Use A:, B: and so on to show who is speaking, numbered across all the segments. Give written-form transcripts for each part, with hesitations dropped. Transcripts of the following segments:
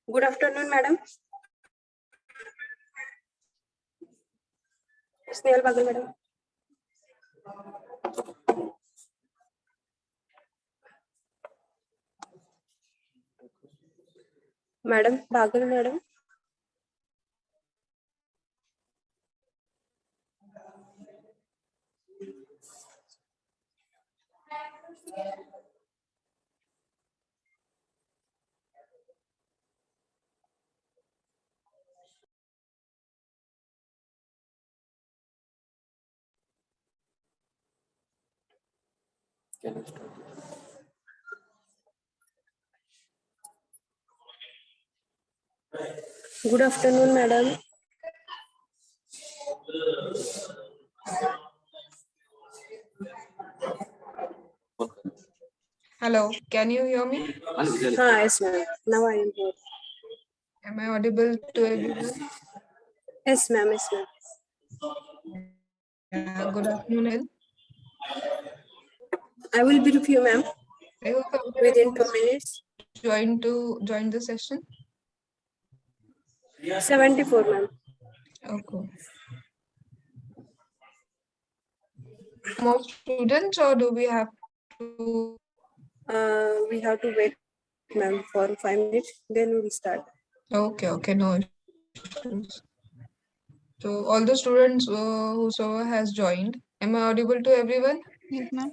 A: Good afternoon, madam. Snehal Bagal, madam. Madam Bagal, madam. Good afternoon, madam.
B: Hello, can you hear me?
A: Yes, ma'am. Now I am here.
B: Am I audible to everyone?
A: Yes, ma'am. Yes, ma'am.
B: Good afternoon.
A: I will be with you, ma'am,
B: I hope
A: within
B: everyone
A: 2
B: is
A: minutes.
B: join the session.
A: 74, ma'am.
B: Okay. More students, or do we have to?
A: We have to wait, ma'am, for 5 minutes. Then we will start.
B: Okay, no issues. So all the students whosoever has joined, am I audible to everyone?
C: Yes, ma'am.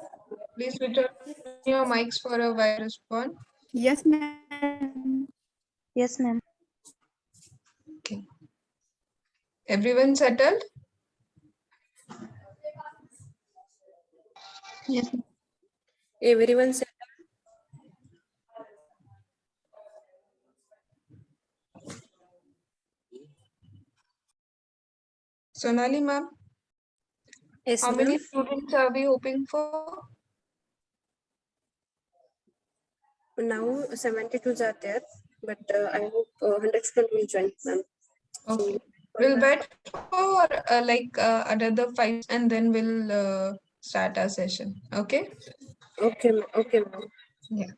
B: Please switch on your mics for a while respond.
C: Yes, ma'am.
D: Yes, ma'am.
B: Okay. Everyone settled?
C: Yes, ma'am.
A: Everyone said,
B: Sonali ma'am,
A: yes,
B: how
A: ma'am.
B: many students are we hoping for?
A: Now 72 are there, but I hope 100 students will join, ma'am.
B: Okay. We'll wait for another 5 and then we'll start our session. Okay?
A: Okay, ma'am.
B: Yeah.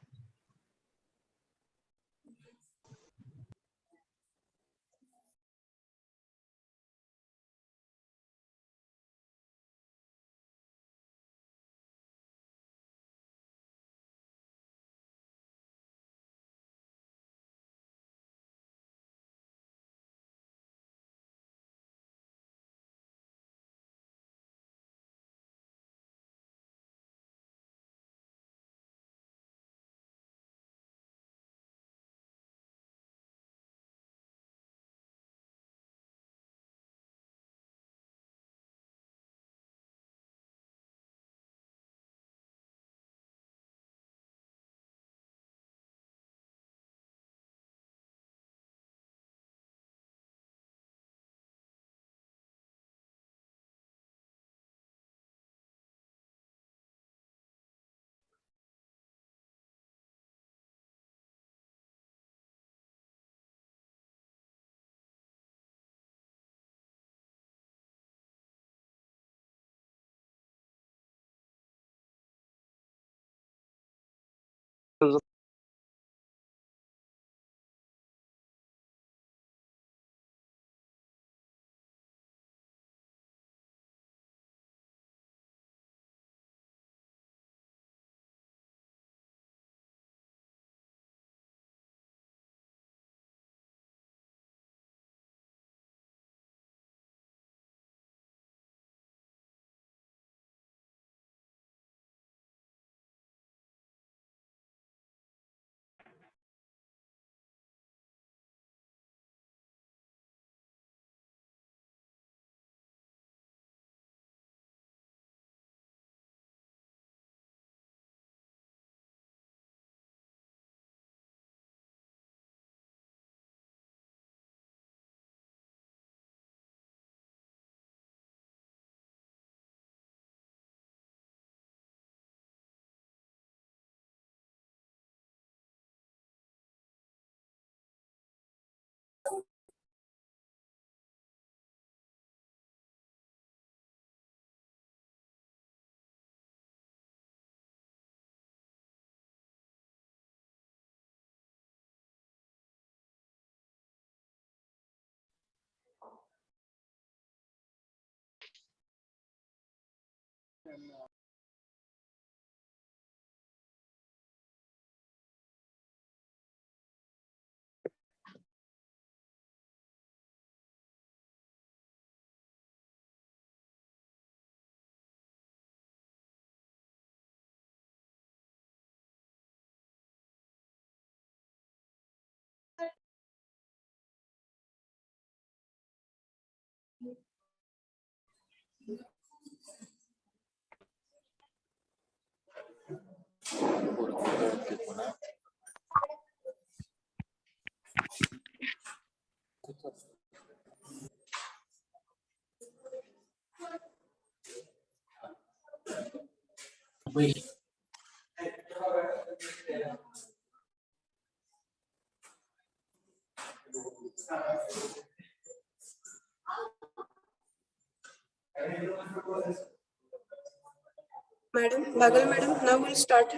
A: Madam, Bagal madam, now we'll start.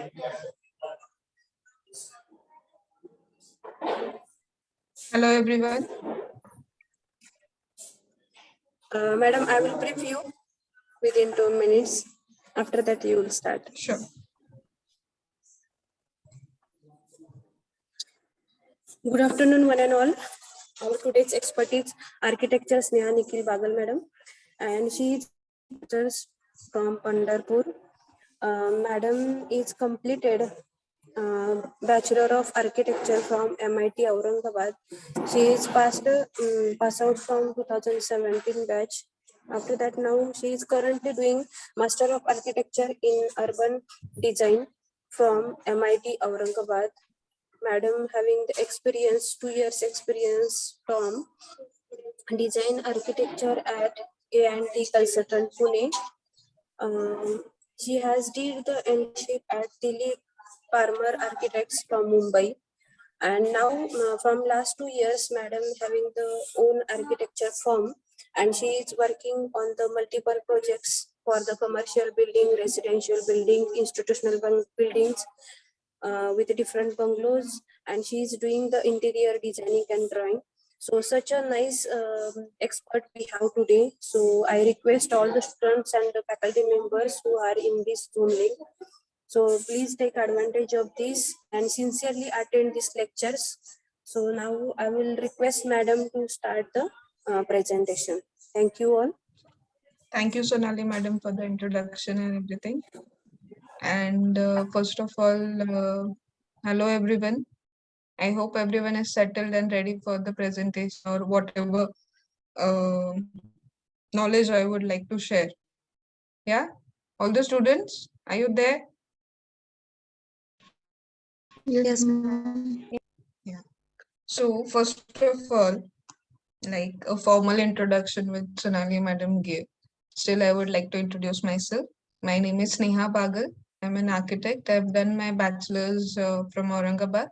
B: Hello, everyone.
A: Madam, I will brief you within 2 minutes. After that, you will start.
B: Sure.
A: Good afternoon, one and all. Our today's expert is architecture Sneha Nikhil Bagal madam, and she is just from Pandharpur. Madam is completed Bachelor of Architecture from MIT Aurangabad. She is pass out from 2017 batch. After that, now she is currently doing Master of Architecture in Urban Design from MIT Aurangabad. Madam having the experience, 2 years experience from design architecture at A&T Consultant Pune. She has did the internship at Dilip Parmar Architects from Mumbai. And now from last 2 years, madam having the own architecture firm, and she is working on the multiple projects for the commercial building, residential building, institutional buildings with different bungalows, and she is doing the interior designing and drawing. So such a nice expert we have today. So I request all the students and the faculty members who are in this Zoom link. So please take advantage of this and sincerely attend these lectures. So now I will request madam to start the presentation. Thank you all.
B: Thank you, Sonali madam, for the introduction and everything. And first of all, hello everyone. I hope everyone is settled and ready for the presentation or whatever knowledge I would like to share. Yeah, all the students, are you there?
C: Yes, ma'am.
B: Yeah. So first of all, like a formal introduction with Sonali madam gave. Still, I would like to introduce myself. My name is Sneha Bagal. I'm an architect. I've done my bachelor's from Aurangabad,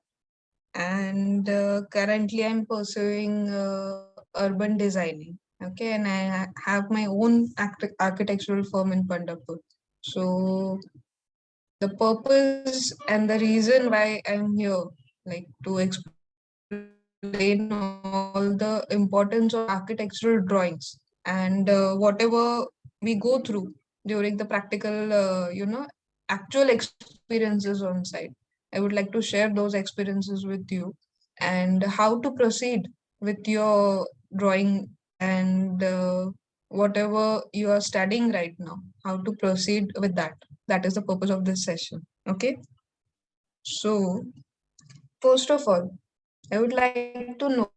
B: and currently I'm pursuing urban designing. Okay, and I have my own architectural firm in Pandharpur. So the purpose and the reason why I'm here, like to explain all the importance of architectural drawings and whatever we go through during the practical, actual experiences on site. I would like to share those experiences with you and how to proceed with your drawing and whatever you are studying right now, how to proceed with that. That is the purpose of this session. Okay. So, first of all, I would like to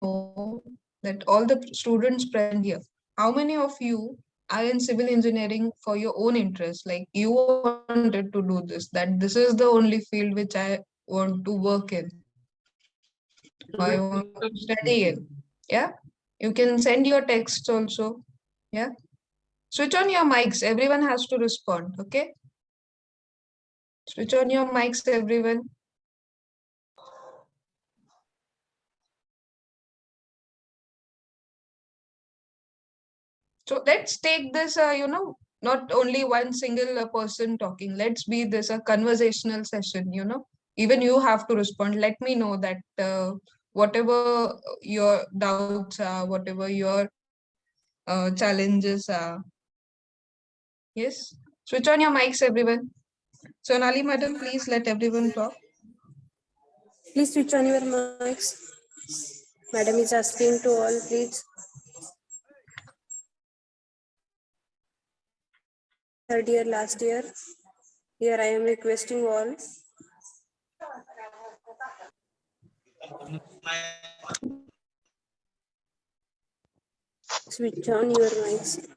B: know that all the students present here, how many of you are in civil engineering for your own interest? Like you wanted to do this, that this is the only field which I want to work in, or I want to study in. Yeah. You can send your texts also. Yeah. Switch on your mics. Everyone has to respond. Okay. Switch on your mics, everyone. So let's take this, not only one single person talking. Let's be this a conversational session, Even you have to respond. Let me know that whatever your doubts are, whatever your challenges are, Yes. Switch on your mics, everyone. Sonali madam, please let everyone talk.
A: Please switch on your mics. Madam is asking to all, please. Third year, last year. Here I am requesting all. Switch on your mics.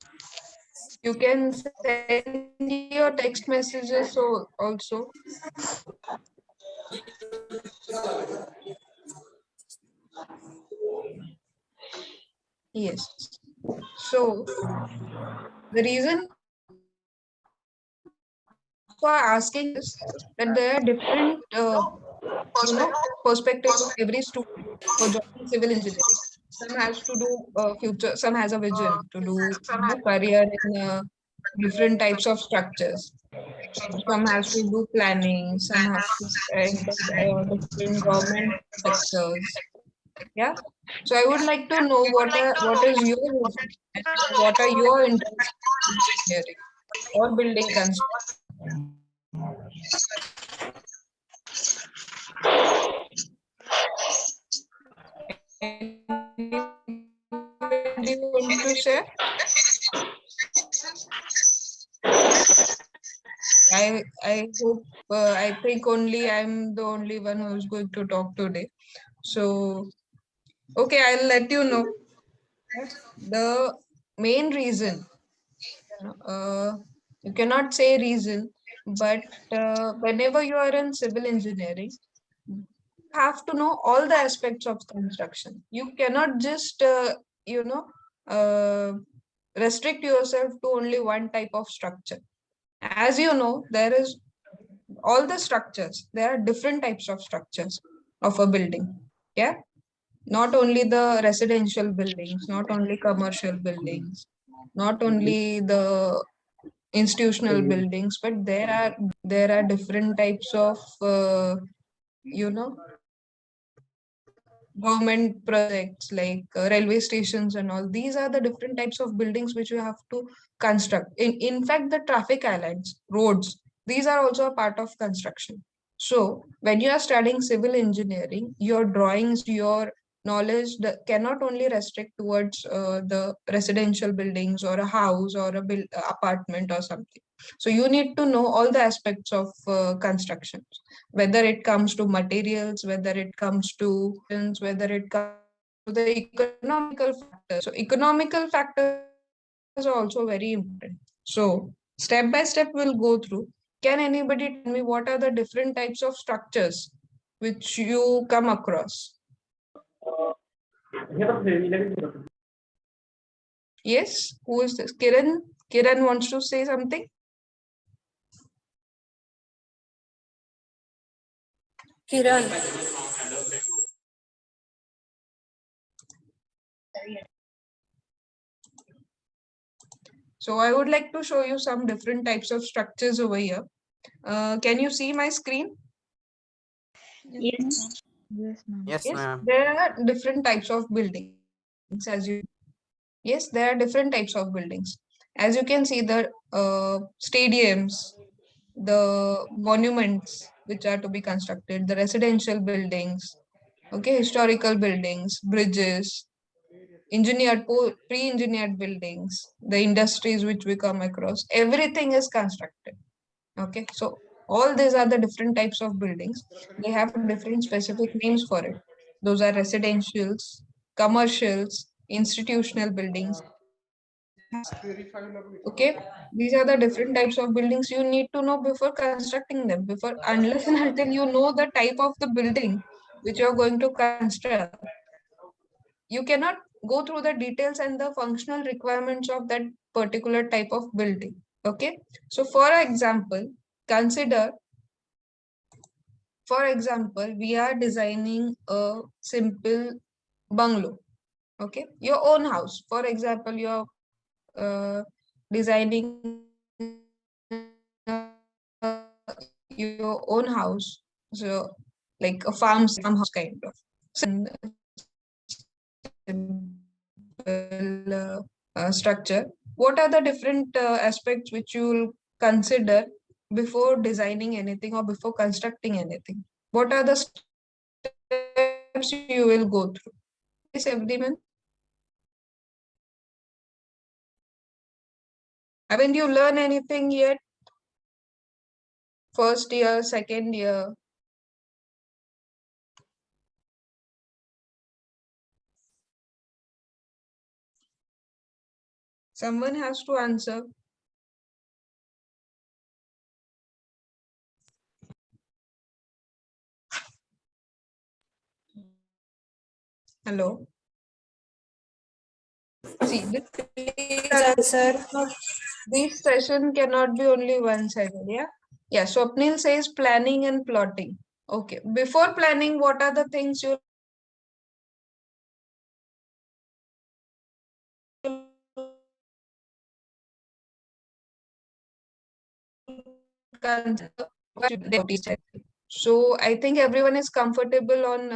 B: You can send your text messages also. Yes. So the reason for asking is that there are different perspectives of every student for joining civil engineering. Some has to do future, some has a vision to do career in different types of structures. Some has to do planning, some have to enter different government sectors. Yeah. So I would like to know what is your vision and what are your interests in engineering or building construction. Anybody want to share? I hope I think only I'm the only one who's going to talk today. So okay, I'll let you know. The main reason, uh, you cannot say reason, but whenever you are in civil engineering, you have to know all the aspects of construction. You cannot just uh, restrict yourself to only one type of structure. As you know, there is all the structures. There are different types of structures of a building. Yeah, not only the residential buildings, not only commercial buildings, not only the institutional buildings, but there are different types of you know government projects like railway stations and all. These are the different types of buildings which you have to construct. In fact, the traffic islands, roads, these are also a part of construction. So when you are studying civil engineering, your drawings, your knowledge cannot only restrict towards the residential buildings or a house or a apartment or something. So you need to know all the aspects of construction, whether it comes to materials, whether it comes to whether it comes to the economical factors. So economical factors are also very important. So step by step we'll go through. Can anybody tell me what are the different types of structures which you come across? Yes, who is this? Kiran? Kiran wants to say something?
A: Kiran.
B: So I would like to show you some different types of structures over here. Can you see my screen?
C: Yes. Yes, ma'am.
D: Yes,
B: Yes,
D: ma'am.
B: there are different types of buildings as you. Yes, there are different types of buildings. As you can see, the stadiums, the monuments which are to be constructed, the residential buildings, okay, historical buildings, bridges, pre-engineered buildings, the industries which we come across, everything is constructed. Okay, so all these are the different types of buildings. They have different specific names for it. Those are residentials, commercials, institutional buildings. Okay, these are the different types of buildings you need to know before constructing them. Before, unless and until you know the type of the building which you are going to construct, you cannot go through the details and the functional requirements of that particular type of building. Okay, so for example, consider, for example, we are designing a simple bungalow. Okay, your own house. For example, you're designing your own house, so like a farmhouse kind of simple structure. what are the different aspects which you will consider before designing anything or before constructing anything? What are the steps you will go through? Yes, everyone. Haven't you learned anything yet? First year, second year? Someone has to answer. Hello. See,
A: Please answer.
B: this session cannot be only one-sided, yeah? Yeah, Swapnil says planning and plotting. Okay, before planning, what are the things you consider? So I think everyone is comfortable on,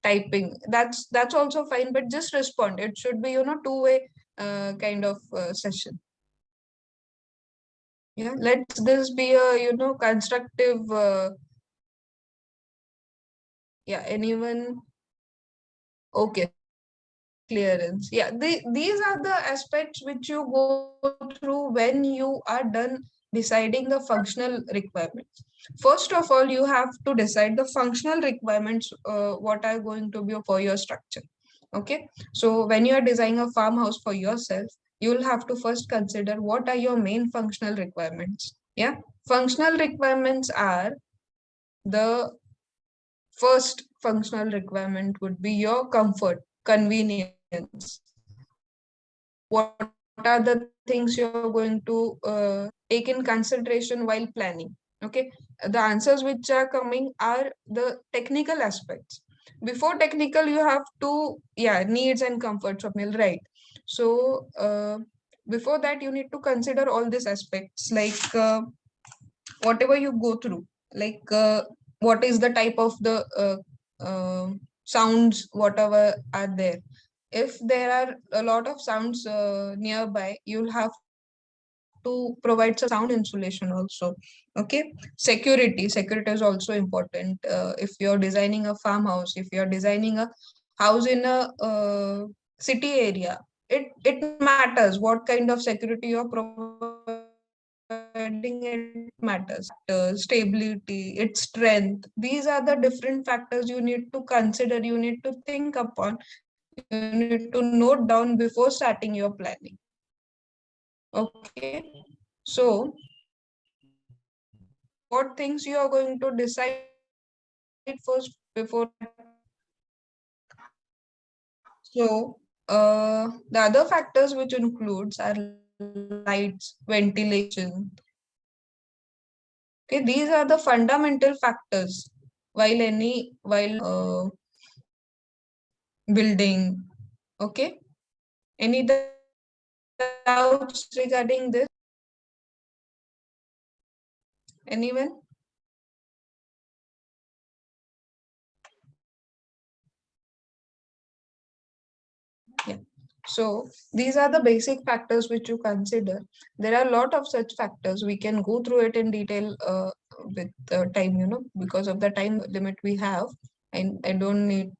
B: typing. That's also fine, but just respond. It should be, two-way kind of session. Yeah, let this be a, constructive. Yeah, anyone? Okay, clearance. Yeah, these are the aspects which you go through when you are done deciding the functional requirements. First of all, you have to decide the functional requirements, what are going to be for your structure. Okay, so when you are designing a farmhouse for yourself, you will have to first consider what are your main functional requirements. Yeah, functional requirements are the first functional requirement would be your comfort, convenience. What are the things you're going to take in consideration while planning? Okay, the answers which are coming are the technical aspects. Before technical, you have to, needs and comfort, Swapnil, right? So, before that, you need to consider all these aspects, like whatever you go through, like what is the type of the sounds, whatever are there. If there are a lot of sounds nearby, you'll have to provide some sound insulation also. Okay, security is also important. If you're designing a farmhouse, if you're designing a house in a city area, it matters what kind of security you're providing. It matters. Stability, its strength, these are the different factors you need to consider, you need to think upon, you need to note down before starting your planning. Okay, so what things you are going to decide first before. So the other factors which includes are lights, ventilation. Okay, these are the fundamental factors while building. Okay, any doubts regarding this? Anyone? Yeah. So these are the basic factors which you consider. There are a lot of such factors. We can go through it in detail with time, because of the time limit we have. I don't need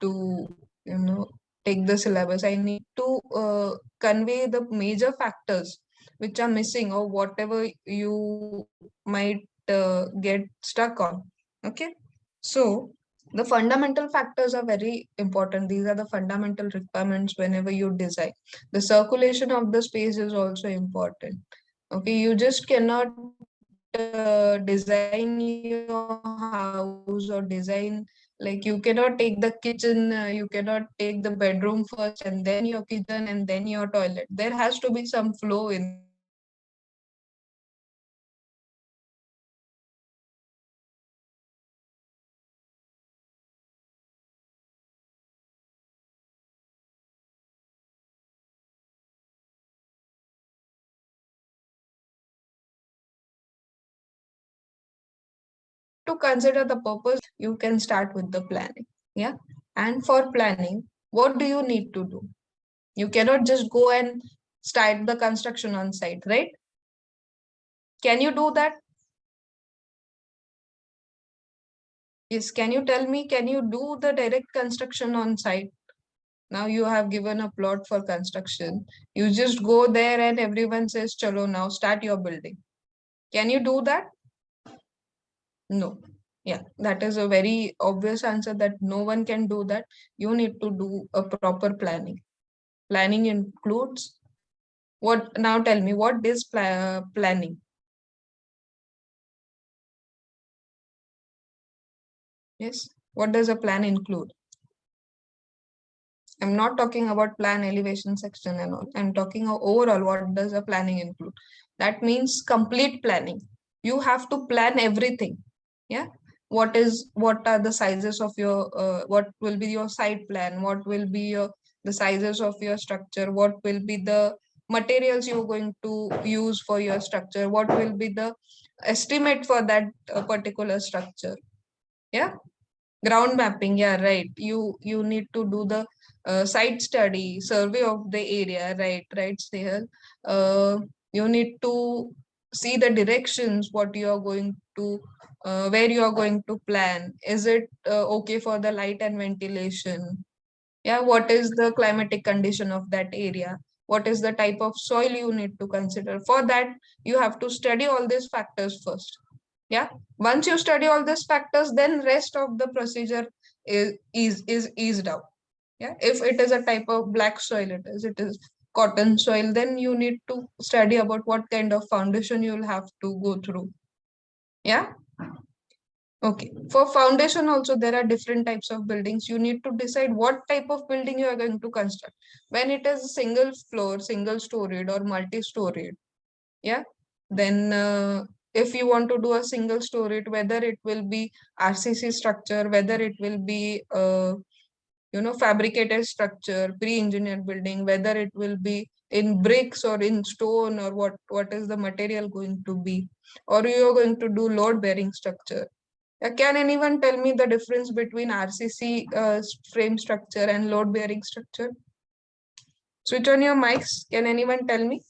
B: to, take the syllabus. I need to convey the major factors which are missing or whatever you might get stuck on. Okay. So the fundamental factors are very important. These are the fundamental requirements whenever you design. The circulation of the space is also important. Okay, you just cannot design your house or design, like you cannot take the kitchen, you cannot take the bedroom first and then your kitchen and then your toilet. There has to be some flow in. To consider the purpose, you can start with the planning. Yeah. And for planning, what do you need to do? You cannot just go and start the construction on site, right? Can you do that? Yes, can you tell me, can you do the direct construction on site? Now you have given a plot for construction. You just go there and everyone says, chalo, now start your building. Can you do that? No. Yeah, that is a very obvious answer that no one can do that. You need to do a proper planning. Planning includes what? Now tell me, what is planning? Yes, what does a plan include? I'm not talking about plan elevation section and all. I'm talking overall, what does a planning include? That means complete planning. You have to plan everything. Yeah. What are the sizes of your, what will be your site plan? What will be the sizes of your structure? What will be the materials you're going to use for your structure? What will be the estimate for that particular structure? Yeah. Ground mapping, yeah, right. You need to do the site study, survey of the area, right, Snehal. You need to see the directions, what you are going to, where you are going to plan. Is it okay for the light and ventilation? Yeah, what is the climatic condition of that area? What is the type of soil you need to consider? For that, you have to study all these factors first. Yeah, once you study all these factors, then rest of the procedure is eased out. Yeah, if it is a type of black soil, it is cotton soil, then you need to study about what kind of foundation you will have to go through. Yeah. Okay, for foundation also there are different types of buildings. You need to decide what type of building you are going to construct. When it is single floor, single storied or multi-storied, yeah, then if you want to do a single storied, whether it will be RCC structure, whether it will be fabricated structure, pre-engineered building, whether it will be in bricks or in stone, or what is the material going to be, or you are going to do load bearing structure. Can anyone tell me the difference between RCC frame structure and load bearing structure? Switch on your mics. Can anyone tell me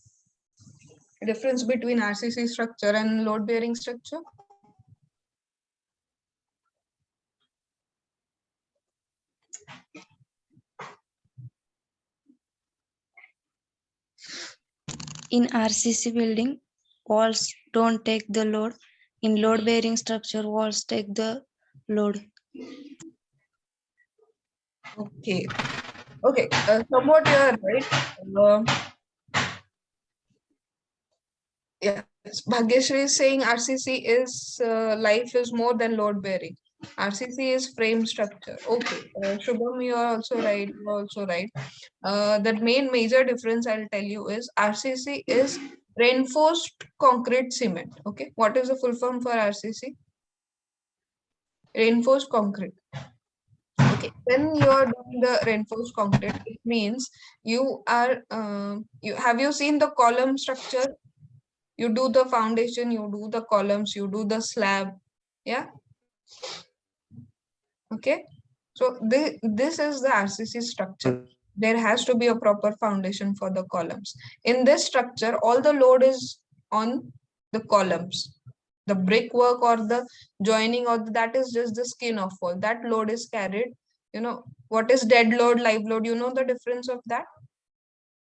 B: the difference between RCC structure and load bearing structure?
C: In RCC building, walls don't take the load. In load bearing structure, walls take the load.
B: Okay. Okay. Somewhat you are right. Yes, Bhagyashree is saying RCC is life is more than load bearing. RCC is frame structure. Okay, Shubham, you are also right. You are also right. The main major difference I'll tell you is RCC is reinforced concrete cement. Okay, what is the full form for RCC? Reinforced concrete. Okay, when you are doing the reinforced concrete, it means you are have you seen the column structure? You do the foundation, you do the columns, you do the slab. Yeah. Okay. So this is the RCC structure. There has to be a proper foundation for the columns. In this structure, all the load is on the columns. The brickwork or the joining, or that is just the skin of wall. That load is carried. What is dead load, live load? You know the difference of that?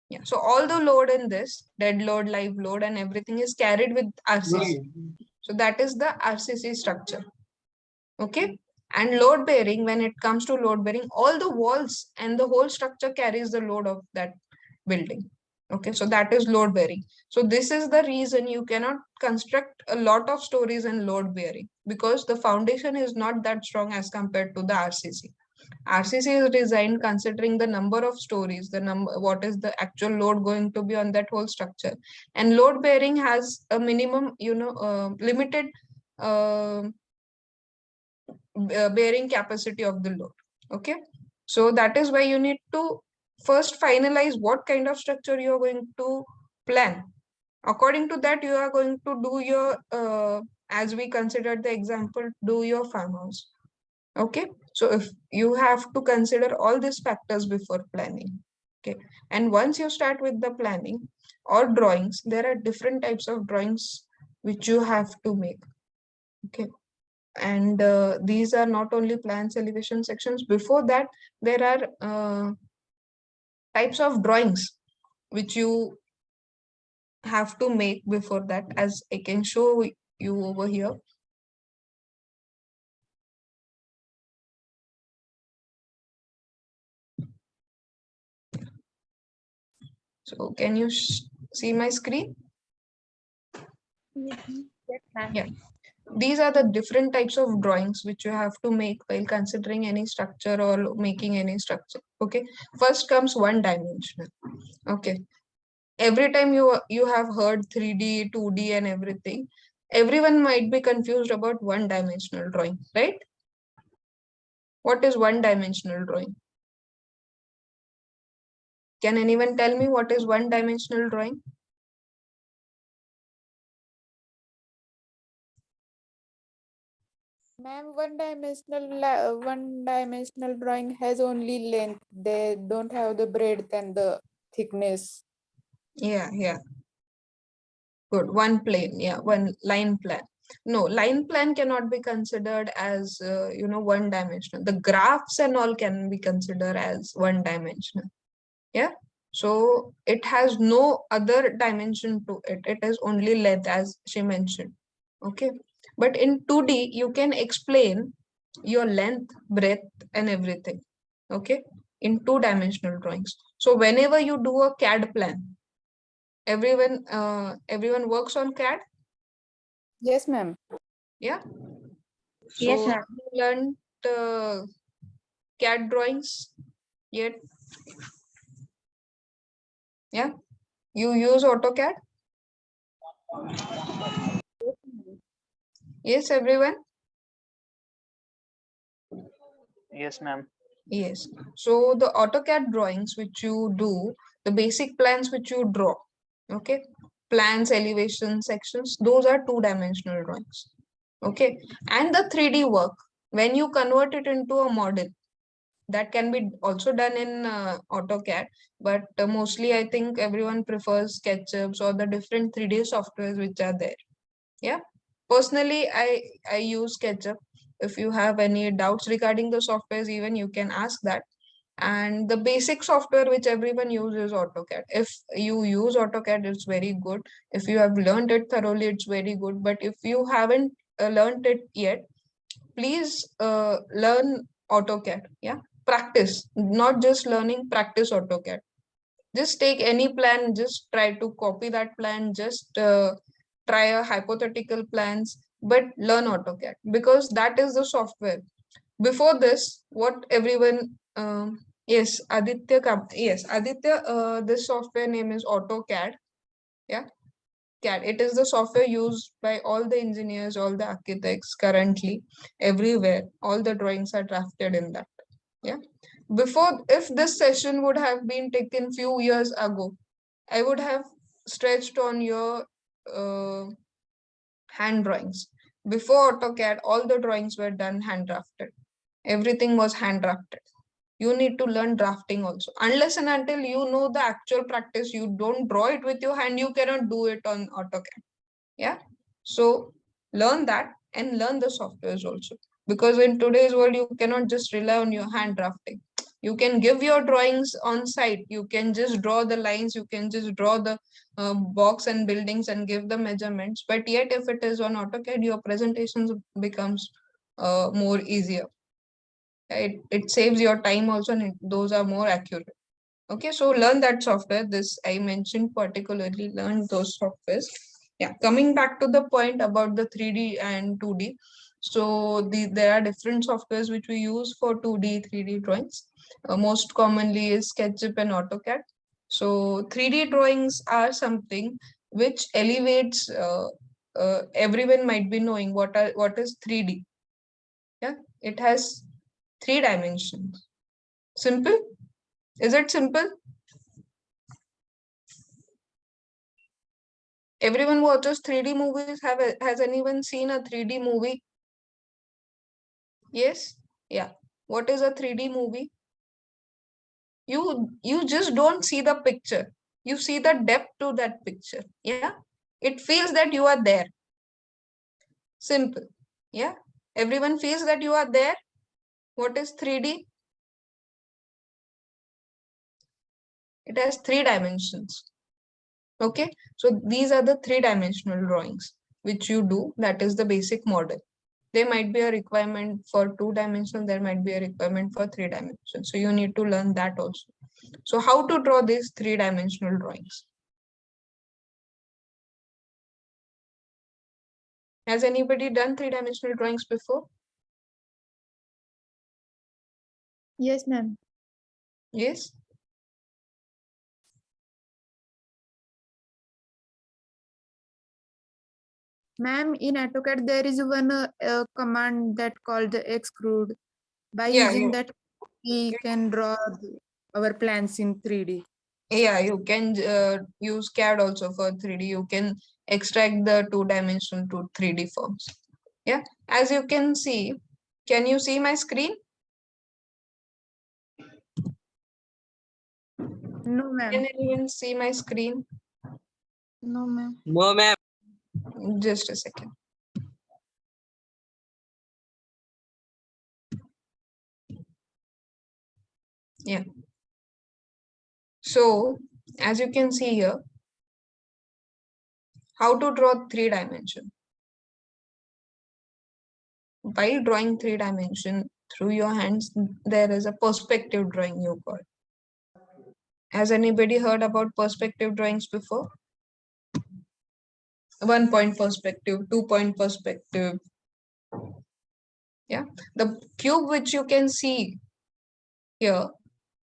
B: Yeah. So all the load in this, dead load, live load, and everything is carried with RCC. So that is the RCC structure. Okay. And load bearing, when it comes to load bearing, all the walls and the whole structure carries the load of that building. Okay. So that is load bearing. So this is the reason you cannot construct a lot of stories in load bearing, because the foundation is not that strong as compared to the RCC. RCC is designed considering the number of stories, what is the actual load going to be on that whole structure. And load bearing has a minimum, limited bearing capacity of the load. Okay. So that is why you need to first finalize what kind of structure you are going to plan. According to that, you are going to do your, as we considered the example, do your farmhouse. Okay. So if you have to consider all these factors before planning. Okay. And once you start with the planning or drawings, there are different types of drawings which you have to make. Okay. And these are not only plans, elevation sections. Before that, there are types of drawings which you have to make before that, as I can show you over here. So can you see my screen? Yeah. These are the different types of drawings which you have to make while considering any structure or making any structure. Okay. First comes one dimensional. Okay. Every time you have heard 3D, 2D and everything, everyone might be confused about one dimensional drawing, right? What is one dimensional drawing? Can anyone tell me what is one dimensional drawing?
D: Ma'am, one dimensional drawing has only length. They don't have the breadth and the thickness.
B: Yeah. Good. One plane. Yeah. One line plan. No, line plan cannot be considered as, one dimensional. The graphs and all can be considered as one dimensional. Yeah. So it has no other dimension to it. It is only length, as she mentioned. Okay. But in 2D, you can explain your length, breadth, and everything. Okay. In two-dimensional drawings. So whenever you do a CAD plan, everyone works on CAD.
D: Yes, ma'am.
B: Yeah.
C: Yes,
B: So
C: ma'am.
B: have you learned CAD drawings yet? Yeah. You use AutoCAD? Yes, everyone.
E: Yes, ma'am.
B: Yes. So the AutoCAD drawings which you do, the basic plans which you draw, okay, plans, elevation, sections, those are two-dimensional drawings. Okay. And the 3D work, when you convert it into a model, that can be also done in AutoCAD, but mostly I think everyone prefers SketchUps or the different 3D softwares which are there. Yeah. Personally, I use SketchUp. If you have any doubts regarding the softwares, even you can ask that. And the basic software which everyone uses is AutoCAD. If you use AutoCAD, it's very good. If you have learned it thoroughly, it's very good. But if you haven't learned it yet, please learn AutoCAD. Yeah, practice, not just learning, practice AutoCAD. Just take any plan, just try to copy that plan, just try a hypothetical plans, but learn AutoCAD because that is the software. Before this, what everyone, yes, Aditya, yes, Aditya, this software name is AutoCAD. Yeah, CAD. It is the software used by all the engineers, all the architects currently, everywhere. All the drawings are drafted in that. Yeah. Before, if this session would have been taken few years ago, I would have stretched on your hand drawings. Before AutoCAD, all the drawings were done hand drafted. Everything was hand drafted. You need to learn drafting also. Unless and until you know the actual practice, you don't draw it with your hand, you cannot do it on AutoCAD. Yeah. So learn that and learn the softwares also. Because in today's world, you cannot just rely on your hand drafting. You can give your drawings on site. You can just draw the lines. You can just draw the box and buildings and give the measurements. But yet, if it is on AutoCAD, your presentations becomes more easier. It saves your time also, and those are more accurate. Okay, so learn that software. This I mentioned particularly, learn those softwares. Yeah, coming back to the point about the 3D and 2D. So there are different softwares which we use for 2D, 3D drawings. Most commonly is SketchUp and AutoCAD. So 3D drawings are something which elevates, everyone might be knowing what is 3D. Yeah, it has 3 dimensions. Simple? Is it simple? Everyone watches 3D movies. Has anyone seen a 3D movie? Yes? Yeah. What is a 3D movie? you just don't see the picture. You see the depth to that picture. Yeah. It feels that you are there. Simple. Yeah. Everyone feels that you are there. What is 3D? It has 3 dimensions. Okay. So these are the 3-dimensional drawings which you do. That is the basic model. There might be a requirement for 2-dimensional. There might be a requirement for 3-dimensional. So you need to learn that also. So how to draw these 3-dimensional drawings? Has anybody done 3-dimensional drawings before?
D: Yes, ma'am.
B: Yes.
D: Ma'am, in AutoCAD, there is one command that called the extrude. By
B: Yeah,
D: using
B: you,
D: that, we can draw our plans in 3D.
B: yeah, you can use CAD also for 3D. You can extract the 2-dimensional to 3D forms. Yeah, as you can see, can you see my screen?
D: No, ma'am.
B: Can anyone see my screen?
C: No, ma'am.
F: No, ma'am.
B: Just a second. Yeah. So, as you can see here, how to draw 3-dimension. While drawing 3-dimension through your hands, there is a perspective drawing you got. Has anybody heard about perspective drawings before? 1-point perspective, 2-point perspective. Yeah, the cube which you can see here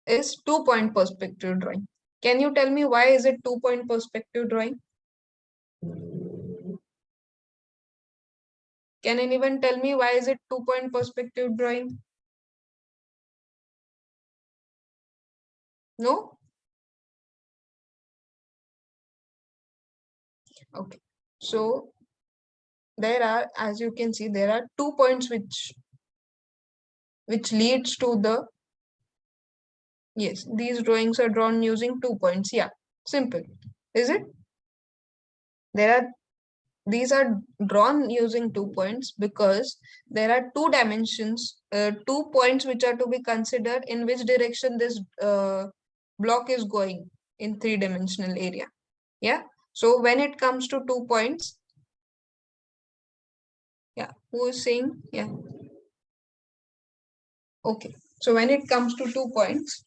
B: is 2-point perspective drawing. Can you tell me why is it 2-point perspective drawing? Can anyone tell me why is it 2-point perspective drawing? No? Okay. So there are, as you can see, there are 2 points which leads to the, yes, these drawings are drawn using 2 points. Yeah, simple. Is it? These are drawn using 2 points because there are 2 dimensions, 2 points which are to be considered in which direction this block is going in 3-dimensional area. Yeah. So when it comes to 2 points, yeah, who is saying? Yeah. Okay. So when it comes to 2 points,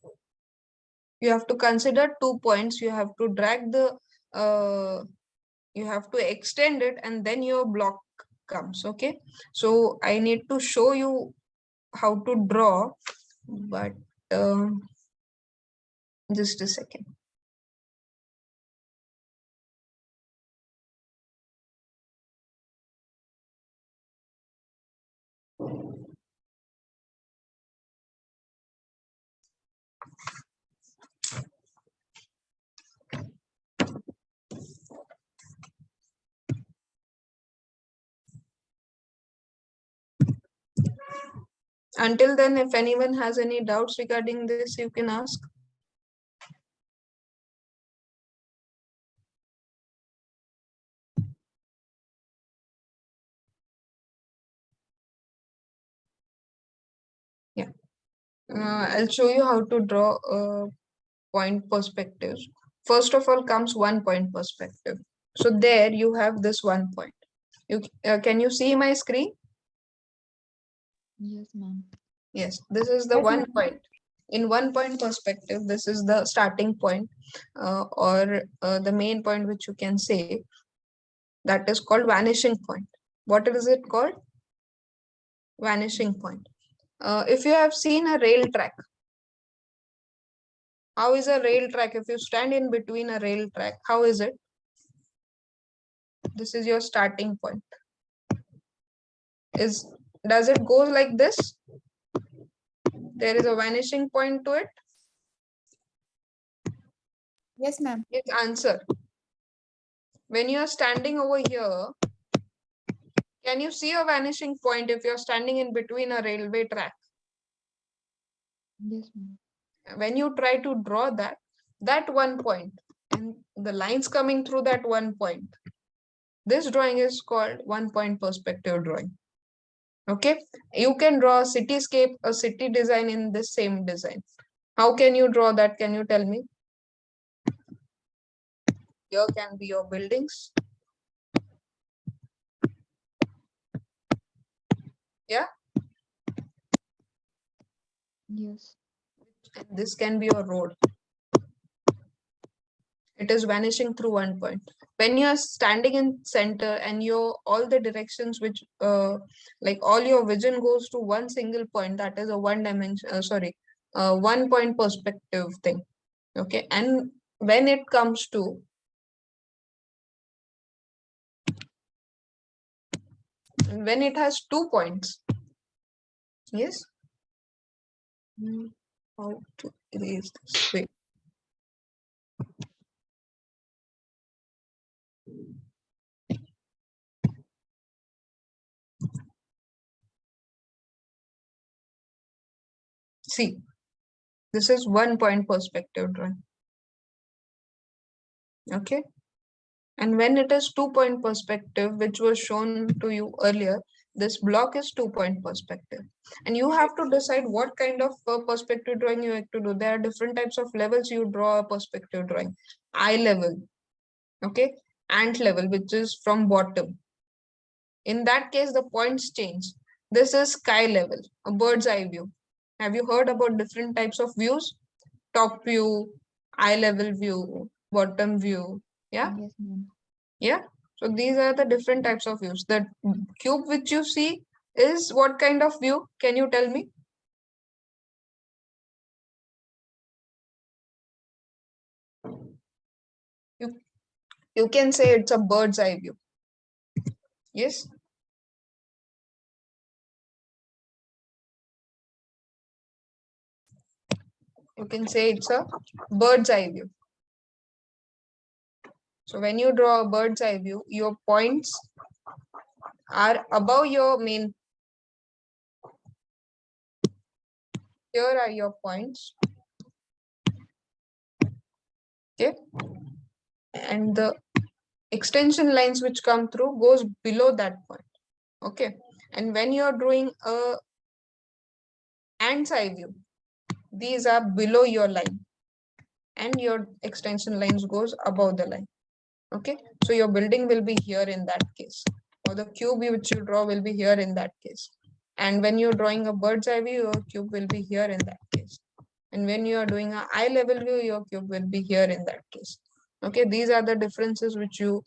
B: you have to consider 2 points. You have to drag the, you have to extend it, and then your block comes. Okay. So I need to show you how to draw, but just a second. Until then, if anyone has any doubts regarding this, you can ask. Yeah. I'll show you how to draw point perspectives. First of all comes 1-point perspective. So there you have this 1 point. Can you see my screen?
C: Yes, ma'am.
B: Yes, this is the
D: Yes,
B: 1
D: ma'am.
B: point. In 1-point perspective, this is the starting point, or the main point which you can say, that is called vanishing point. What is it called? Vanishing point. If you have seen a rail track, how is a rail track? If you stand in between a rail track, how is it? This is your starting point. Does it go like this? There is a vanishing point to it.
D: Yes, ma'am.
B: Yes, answer. When you are standing over here, can you see a vanishing point if you're standing in between a railway track?
C: Yes, ma'am.
B: when you try to draw that one point and the lines coming through that one point, this drawing is called one point perspective drawing. Okay, you can draw a cityscape, a city design in this same design. How can you draw that? Can you tell me? Here can be your buildings. Yeah.
D: Yes.
B: And this can be your road. It is vanishing through one point. When you are standing in center and your all the directions which like all your vision goes to one single point, that is a one dimension, 1 point perspective thing. Okay, and when it comes to when it has 2 points, yes. How to erase this? Wait. See, this is 1 point perspective drawing. Okay, and when it is 2 point perspective, which was shown to you earlier, this block is 2 point perspective, and you have to decide what kind of perspective drawing you like to do. There are different types of levels you draw a perspective drawing. Eye level, okay, ant level, which is from bottom. In that case, the points change. This is sky level, a bird's eye view. Have you heard about different types of views? Top view, eye level view, bottom view. Yeah.
D: Yes, ma'am.
B: Yeah. So these are the different types of views. The cube which you see is what kind of view? Can you tell me? You can say it's a bird's eye view. Yes. You can say it's a bird's eye view. So when you draw a bird's eye view, your points are above your main. Here are your points. Okay. And the extension lines which come through goes below that point. Okay. And when you're doing a ant's eye view, these are below your line and your extension lines goes above the line. Okay, so your building will be here in that case, or the cube which you draw will be here in that case. And when you're drawing a bird's eye view, your cube will be here in that case. And when you are doing an eye level view, your cube will be here in that case. Okay, these are the differences which you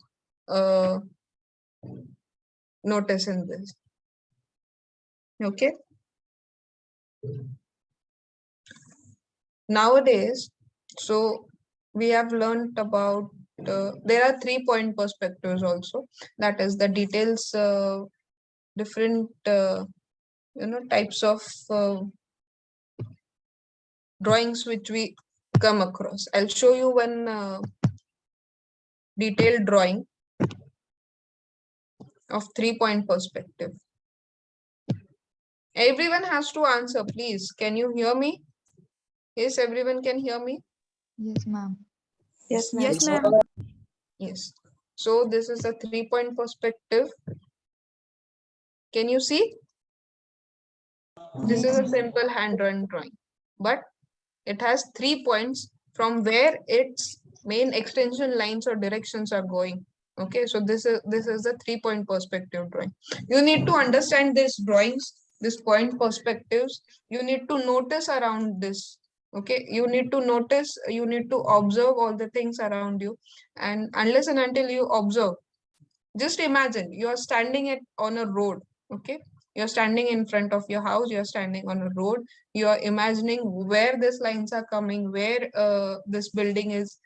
B: notice in this. Okay. Nowadays, so we have learned about there are 3 point perspectives also. That is the details, different types of drawings which we come across. I'll show you one detailed drawing of 3 point perspective. Everyone has to answer, please. Can you hear me? Yes, everyone can hear me.
D: Yes, ma'am.
A: Yes, ma'am.
D: Yes, ma'am.
B: Yes. So this is a 3 point perspective. Can you see? This is a simple hand-drawn drawing, but it has 3 points from where its main extension lines or directions are going. Okay, so this is the 3 point perspective drawing. You need to understand these drawings, this point perspectives. You need to notice around this. Okay, you need to notice, you need to observe all the things around you, and unless and until you observe, just imagine you are standing on a road. Okay, you're standing in front of your house, you're standing on a road, you are imagining where these lines are coming, where this building is,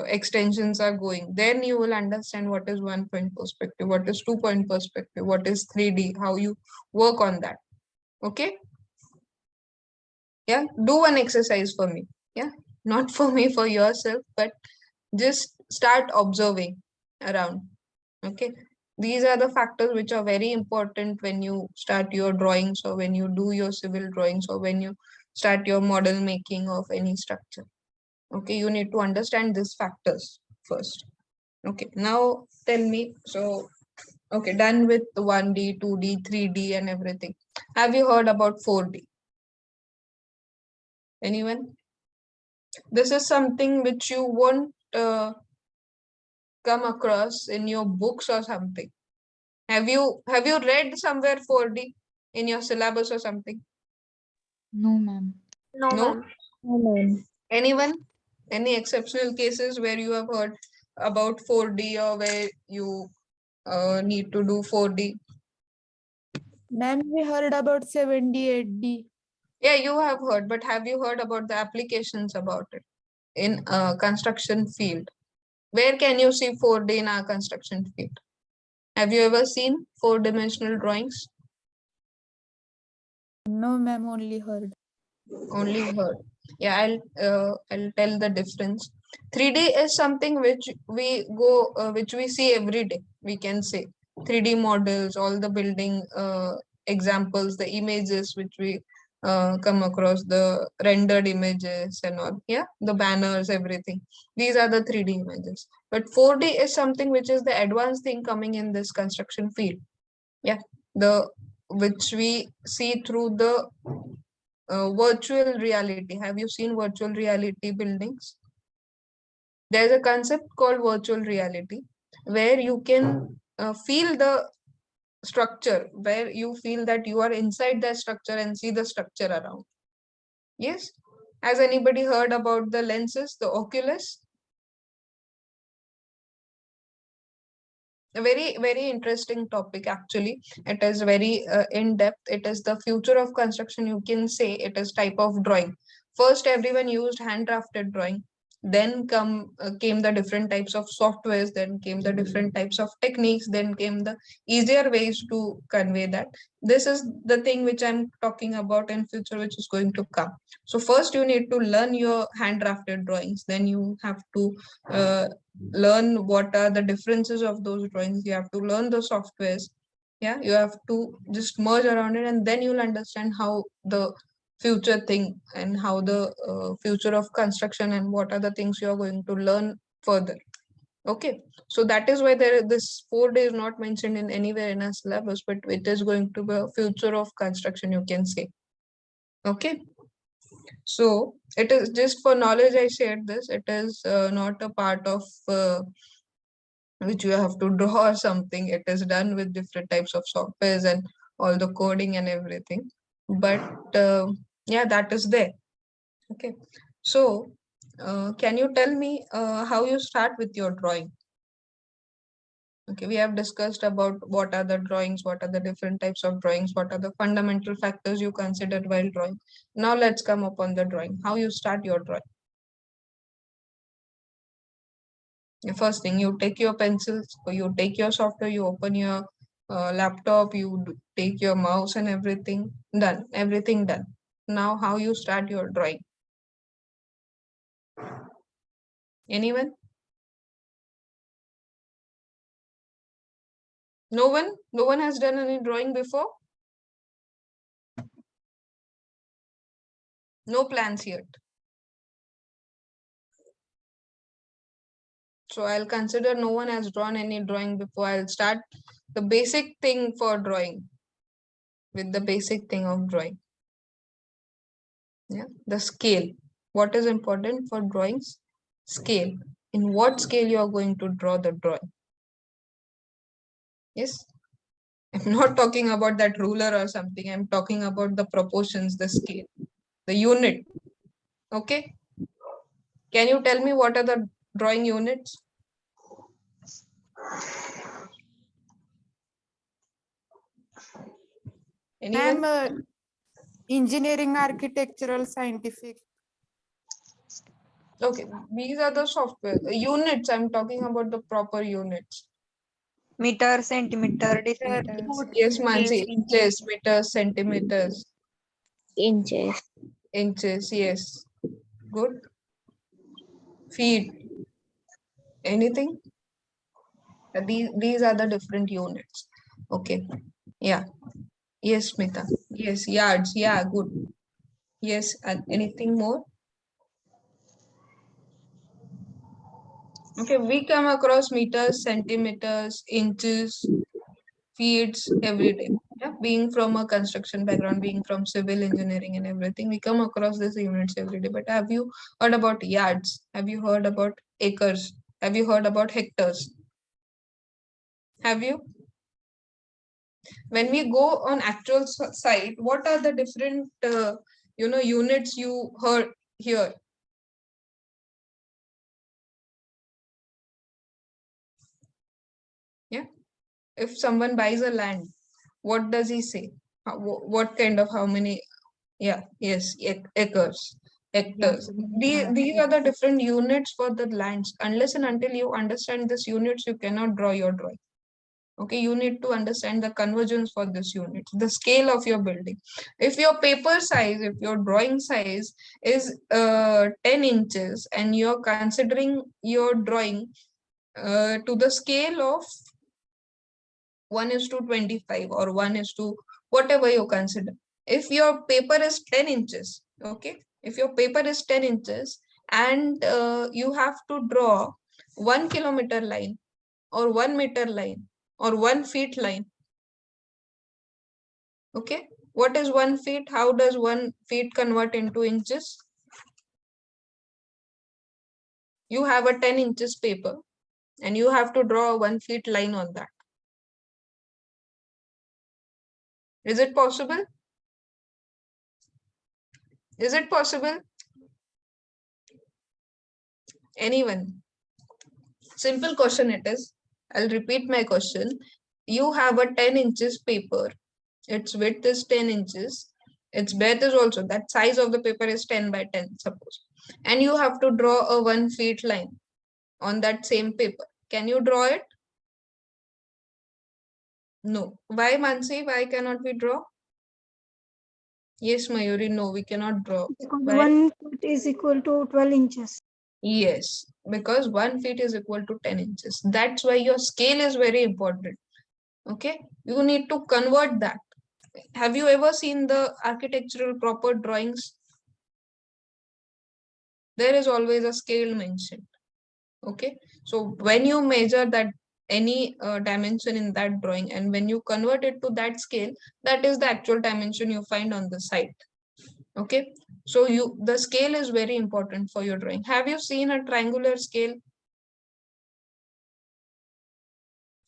B: extensions are going. Then you will understand what is 1 point perspective, what is 2 point perspective, what is 3D, how you work on that. Okay. Yeah, do one exercise for me. Yeah, not for me, for yourself, but just start observing around. Okay, these are the factors which are very important when you start your drawings, or when you do your civil drawings, or when you start your model making of any structure. Okay, you need to understand these factors first. Okay, now tell me, so okay, done with 1D, 2D, 3D and everything. Have you heard about 4D? Anyone? This is something which you won't come across in your books or something. Have you read somewhere 4D in your syllabus or something?
F: No, ma'am.
A: No,
B: No?
A: ma'am.
B: Anyone? Any exceptional cases where you have heard about 4D or where you need to do 4D?
D: Ma'am, we heard about 7D, 8D.
B: Yeah, you have heard, but have you heard about the applications about it in a construction field? Where can you see 4D in our construction field? Have you ever seen 4-dimensional drawings?
D: No, ma'am, only heard.
B: Only heard. Yeah, I'll tell the difference. 3D is something which which we see every day. We can say 3D models, all the building examples, the images which we come across, the rendered images and all. Yeah, the banners, everything. These are the 3D images. But 4D is something which is the advanced thing coming in this construction field. Yeah, the which we see through the virtual reality. Have you seen virtual reality buildings? There's a concept called virtual reality where you can feel the structure, where you feel that you are inside that structure and see the structure around. Yes. Has anybody heard about the lenses, the Oculus? A very interesting topic actually. It is very in depth. It is the future of construction. You can say it is type of drawing. First, everyone used hand drafted drawing. Then came the different types of softwares. Then came the different types of techniques. Then came the easier ways to convey that. This is the thing which I'm talking about in future, which is going to come. So first, you need to learn your hand drafted drawings. Then you have to learn what are the differences of those drawings. You have to learn the softwares. Yeah, you have to just merge around it, and then you'll understand how the future thing and how the future of construction and what are the things you are going to learn further. Okay, so that is why this 4D is not mentioned in anywhere in our syllabus, but it is going to be a future of construction, you can say. Okay, so it is just for knowledge I shared this. It is not a part of which you have to draw or something. It is done with different types of softwares and all the coding and everything. But yeah, that is there. Okay, so can you tell me how you start with your drawing? Okay, we have discussed about what are the drawings, what are the different types of drawings, what are the fundamental factors you consider while drawing. Now let's come upon the drawing. How you start your drawing? The first thing, you take your pencils, or you take your software, you open your laptop, you take your mouse and everything done, everything done. Now how you start your drawing? Anyone? No one? No one has done any drawing before? No plans yet. So I'll consider no one has drawn any drawing before. I'll start the basic thing for drawing with the basic thing of drawing. Yeah, the scale. What is important for drawings? Scale. In what scale you are going to draw the drawing? Yes. I'm not talking about that ruler or something. I'm talking about the proportions, the scale, the unit. Okay. Can you tell me what are the drawing units? Anyone?
D: Ma'am, engineering, architectural, scientific.
B: Okay, these are the software units. I'm talking about the proper units.
C: Meter, centimeter, decimeters.
B: Yes, Mansi, inches, meters, centimeters,
A: Inches.
B: inches. Yes, good. Feet. Anything? These are the different units. Okay. Yeah. Yes, Smita. Yes, yards. Yeah, good. Yes, and anything more? Okay, we come across meters, centimeters, inches, feet every day. Yeah, being from a construction background, being from civil engineering and everything, we come across these units every day. But have you heard about yards? Have you heard about acres? Have you heard about hectares? Have you? When we go on actual site, what are the different units you heard here? Yeah, if someone buys a land, what does he say? What kind of, how many? Yeah, yes, acres, hectares. These are the different units for the lands. Unless and until you understand these units, you cannot draw your drawing. Okay, you need to understand the conversions for this unit, the scale of your building. If your paper size, if your drawing size is 10 inches and you're considering your drawing to the scale of 1:25 or 1:, whatever you consider. If your paper is 10 inches, okay, if your paper is 10 inches and you have to draw 1 kilometer line or 1 meter line or 1 feet line, okay, what is 1 feet? How does 1 feet convert into inches? You have a 10 inches paper and you have to draw a 1 feet line on that. Is it possible? Is it possible? Anyone? Simple question it is. I'll repeat my question. You have a 10 inches paper. Its width is 10 inches. Its breadth is also, that size of the paper is 10 by 10, suppose. And you have to draw a 1 feet line on that same paper. Can you draw it? No. Why, Mansi? Why cannot we draw? Yes, Mayuri, no, we cannot draw.
G: Because
B: Why?
G: 1 foot is equal to 12 inches.
B: Yes, because 1 feet is equal to 10 inches. That's why your scale is very important. Okay, you need to convert that. Have you ever seen the architectural proper drawings? There is always a scale mentioned. Okay, so when you measure that any dimension in that drawing and when you convert it to that scale, that is the actual dimension you find on the site. Okay, so the scale is very important for your drawing. Have you seen a triangular scale?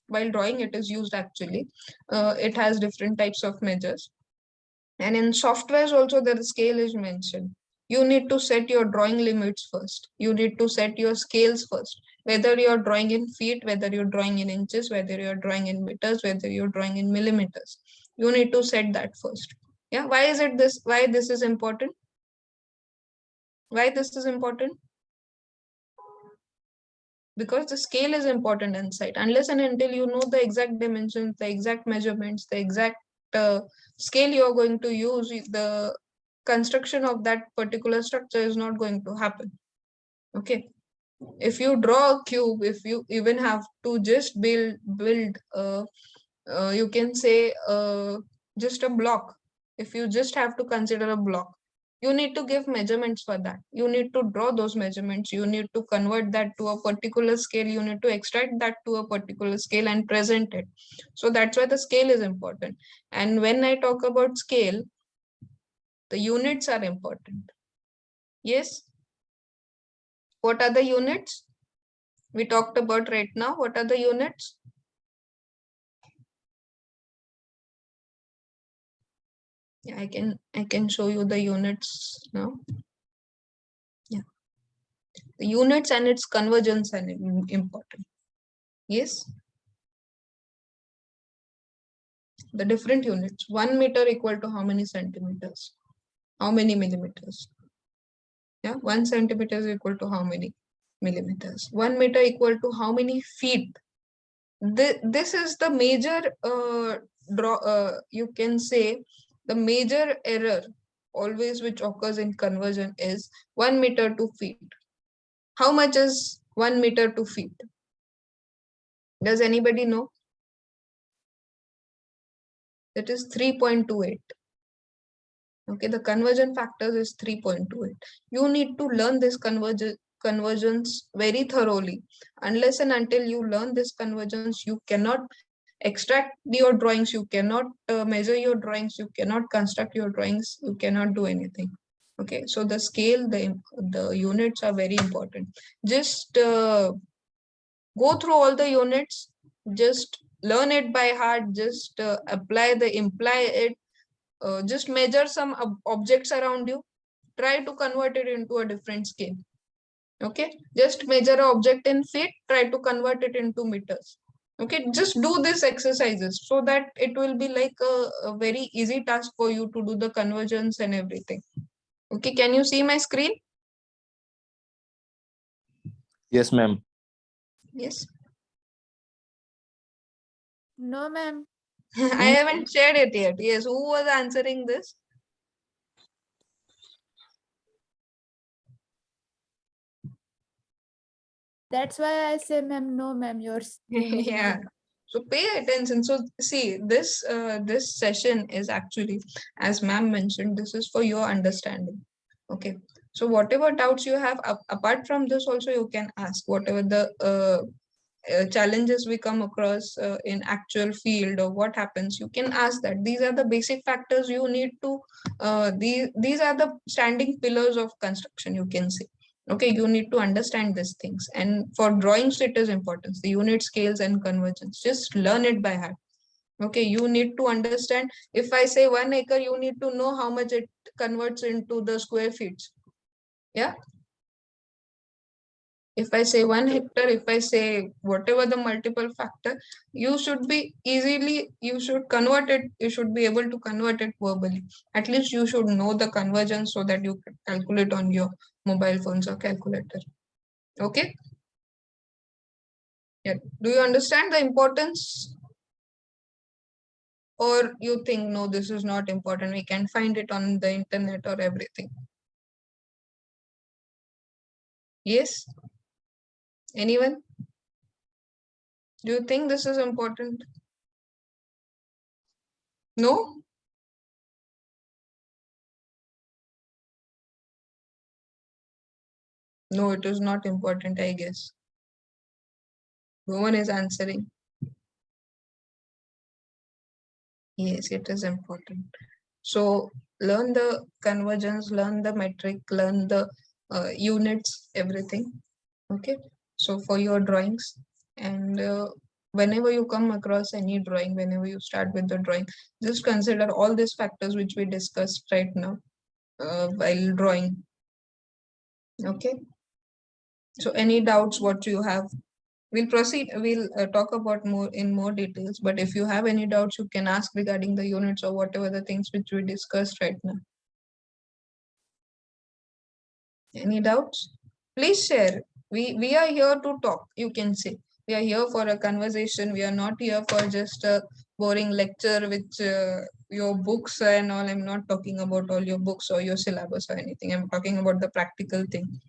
B: While drawing, it is used actually. It has different types of measures. And in softwares also the scale is mentioned. You need to set your drawing limits first. You need to set your scales first. Whether you're drawing in feet, whether you're drawing in inches, whether you're drawing in meters, whether you're drawing in millimeters. You need to set that first. Yeah, why is it this? Why this is important? Why this is important? Because the scale is important inside. Unless and until you know the exact dimensions, the exact measurements, the exact scale you're going to use, the construction of that particular structure is not going to happen. Okay, if you draw a cube, if you even have to just build you can say just a block, if you just have to consider a block, you need to give measurements for that. You need to draw those measurements. You need to convert that to a particular scale. You need to extract that to a particular scale and present it. So that's why the scale is important. And when I talk about scale, the units are important. Yes. What are the units we talked about right now? What are the units? Yeah, I can show you the units now. Yeah, the units and its convergence are important. Yes, the different units. 1 meter equal to how many centimeters? How many millimeters? Yeah, 1 centimeter is equal to how many millimeters? 1 meter equal to how many feet? This is the major you can say the major error always which occurs in conversion is 1 meter to feet. How much is 1 meter to feet? Does anybody know? That is 3.28. Okay, the conversion factors is 3.28. You need to learn this conversions very thoroughly. Unless and until you learn this conversions, you cannot extract your drawings, you cannot measure your drawings, you cannot construct your drawings, you cannot do anything. Okay, so the scale, the units are very important. Just go through all the units, just learn it by heart, just imply it, just measure some objects around you, try to convert it into a different scale. Okay, just measure an object in feet, try to convert it into meters. Okay, just do these exercises so that it will be like a very easy task for you to do the conversions and everything. Okay, can you see my screen?
H: Yes, ma'am.
B: Yes.
D: No, ma'am.
B: I haven't shared it yet. Yes, who was answering this?
D: That's why I say, ma'am, no, ma'am, yours.
B: Yeah, so pay attention. So see, this session is actually, as ma'am mentioned, this is for your understanding. Okay, so whatever doubts you have, apart from this also you can ask. Whatever the challenges we come across in actual field or what happens, you can ask that. These are the basic factors you need to, these are the standing pillars of construction, you can say. Okay, you need to understand these things, and for drawings it is important, the unit, scales and convergence, just learn it by heart. Okay, you need to understand, if I say 1 acre, you need to know how much it converts into the square feet. Yeah, if I say 1 hectare, if I say whatever the multiple factor, you should be easily, you should convert it, you should be able to convert it verbally. At least you should know the convergence so that you can calculate on your mobile phones or calculator. Okay. Yeah. Do you understand the importance? Or you think, no, this is not important, we can find it on the internet or everything? Yes? Anyone? Do you think this is important? No? No, it is not important, I guess. No one is answering. Yes, it is important. So learn the convergence, learn the metric, learn the units, everything. Okay. So for your drawings, and whenever you come across any drawing, whenever you start with the drawing, just consider all these factors which we discussed right now while drawing. Okay. So any doubts what you have? We'll proceed, we'll talk about more in more details, but if you have any doubts, you can ask regarding the units or whatever the things which we discussed right now. Any doubts? Please share. We are here to talk, you can say. We are here for a conversation. We are not here for just a boring lecture which your books and all. I'm not talking about all your books or your syllabus or anything. I'm talking about the practical thing.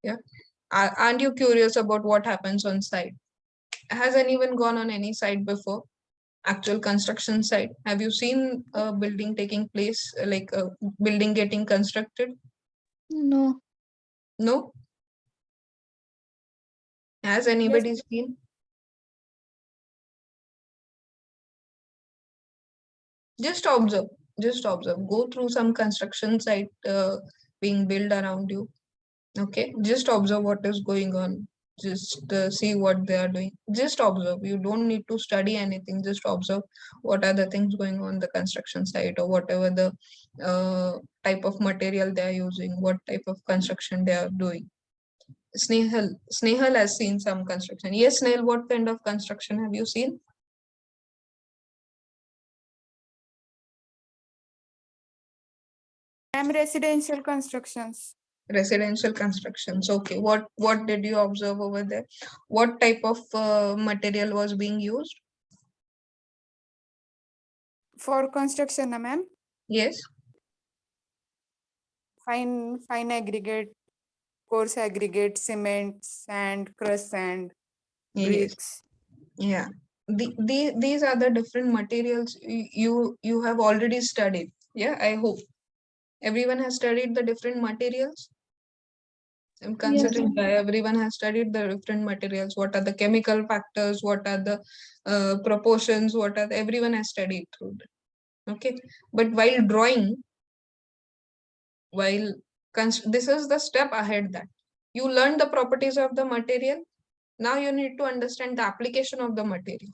B: Yeah. Aren't you curious about what happens on site? Has anyone gone on any site before? Actual construction site? Have you seen a building taking place, like a building getting constructed?
F: No.
B: No? Has anybody seen? Just observe. Just observe. Go through some construction site being built around you. Okay, just observe what is going on. Just see what they are doing. Just observe. You don't need to study anything. Just observe what are the things going on the construction site, or whatever the type of material they are using, what type of construction they are doing. Snehal has seen some construction. Yes, Snehal, what kind of construction have you seen?
D: Residential constructions.
B: Residential constructions. Okay, what did you observe over there? What type of material was being used?
D: For construction, ma'am.
B: Yes.
D: Fine aggregate, coarse aggregate, cement, sand, crushed sand,
B: Yes.
D: bricks.
B: Yeah. These are the different materials you have already studied. Yeah, I hope. Everyone has studied the different materials. I'm considering that everyone has studied the different materials. What are the chemical factors? What are the proportions? Everyone has studied through that. Okay. But while drawing, this is the step ahead that you learn the properties of the material. Now you need to understand the application of the material.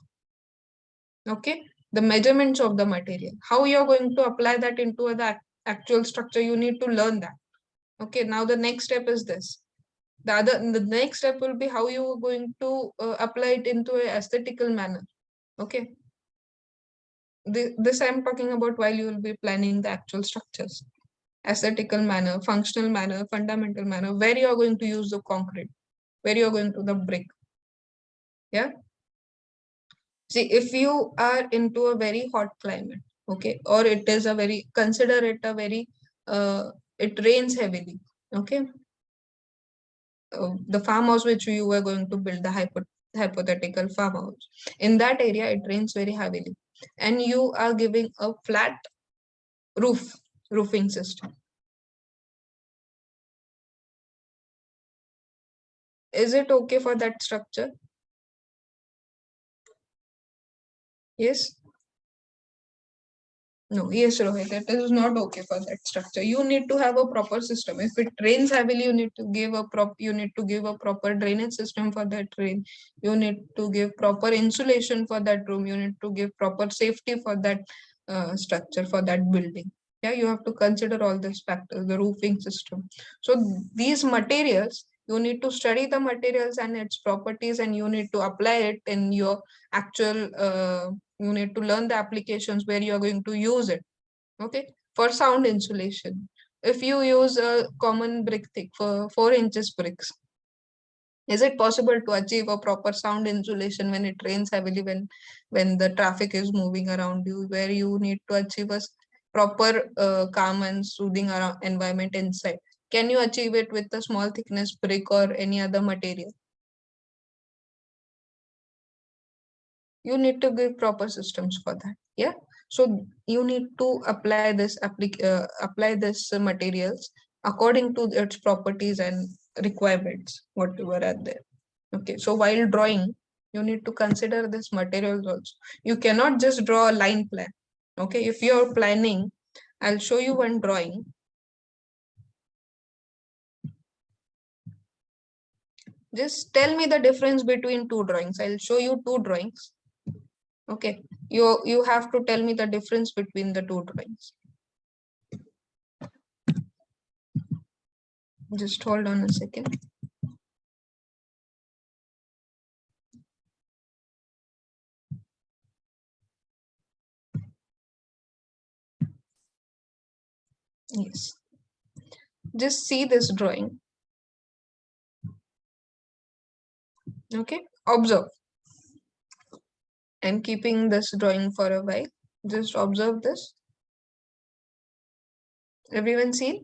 B: Okay. The measurements of the material. How you are going to apply that into the actual structure, you need to learn that. Okay. Now the next step is this. The next step will be how you are going to apply it into a aesthetical manner. Okay. This I'm talking about while you will be planning the actual structures. Aesthetical manner, functional manner, fundamental manner, where you are going to use the concrete, where you are going to the brick. Yeah. See, if you are into a very hot climate, okay, or it is a very, consider it a very, it rains heavily, okay. The farmhouse which you were going to build, the hypothetical farmhouse, in that area it rains very heavily, and you are giving a flat roofing system. Is it okay for that structure? Yes. No, yes, Rohit, it is not okay for that structure. You need to have a proper system. If it rains heavily, you need to give a proper drainage system for that rain. You need to give proper insulation for that room. You need to give proper safety for that structure, for that building. Yeah, you have to consider all these factors, the roofing system. So these materials, you need to study the materials and its properties, and you need to apply it in your actual you need to learn the applications where you are going to use it. Okay. For sound insulation, if you use a common brick thick for 4 inches bricks, is it possible to achieve a proper sound insulation when it rains heavily, when the traffic is moving around you, where you need to achieve a proper calm and soothing around environment inside? Can you achieve it with a small thickness brick or any other material? You need to give proper systems for that. Yeah. So you need to apply this materials according to its properties and requirements, whatever are there. Okay. So while drawing, you need to consider this materials also. You cannot just draw a line plan. Okay. If you're planning, I'll show you one drawing. Just tell me the difference between two drawings. I'll show you two drawings. Okay, you have to tell me the difference between the two drawings. Just hold on a second. Yes. Just see this drawing. Okay, observe. I'm keeping this drawing for a while. Just observe this. Everyone see?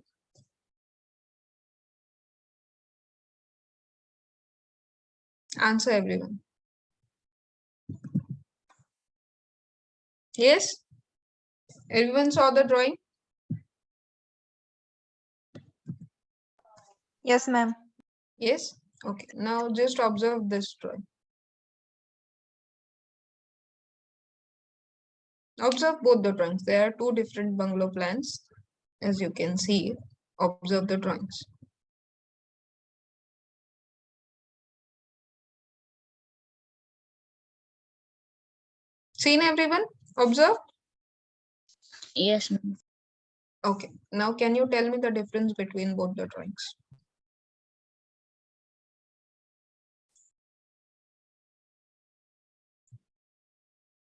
B: Answer, everyone. Yes? Everyone saw the drawing?
C: Yes, ma'am.
B: Yes? Okay, now just observe this drawing. Observe both the drawings. There are two different bungalow plans. As you can see, observe the drawings. Seen, everyone? Observe?
F: Yes, ma'am.
B: Okay, now can you tell me the difference between both the drawings?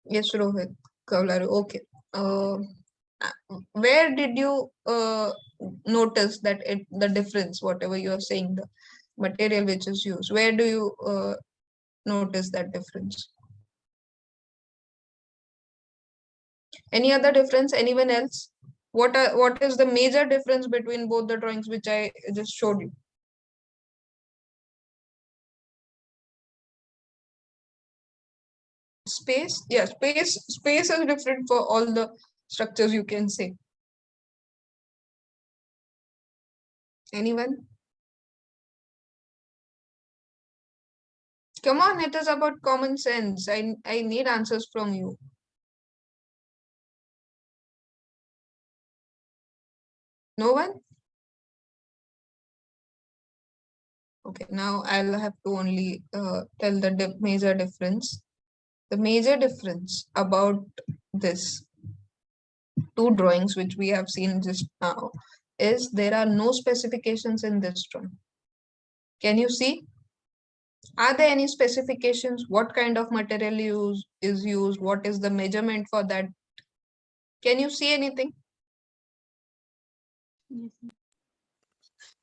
B: Yes, Rohit Kavlaru. Okay. Where did you notice that the difference, whatever you are saying, the material which is used, where do you notice that difference? Any other difference? Anyone else? What is the major difference between both the drawings which I just showed you? Space? Yeah, space is different for all the structures, you can say. Anyone? Come on, it is about common sense. I need answers from you. No one? Okay, now I'll have to only tell the major difference. The major difference about this two drawings which we have seen just now is there are no specifications in this drawing. Can you see? Are there any specifications? What kind of material is used? What is the measurement for that? Can you see anything?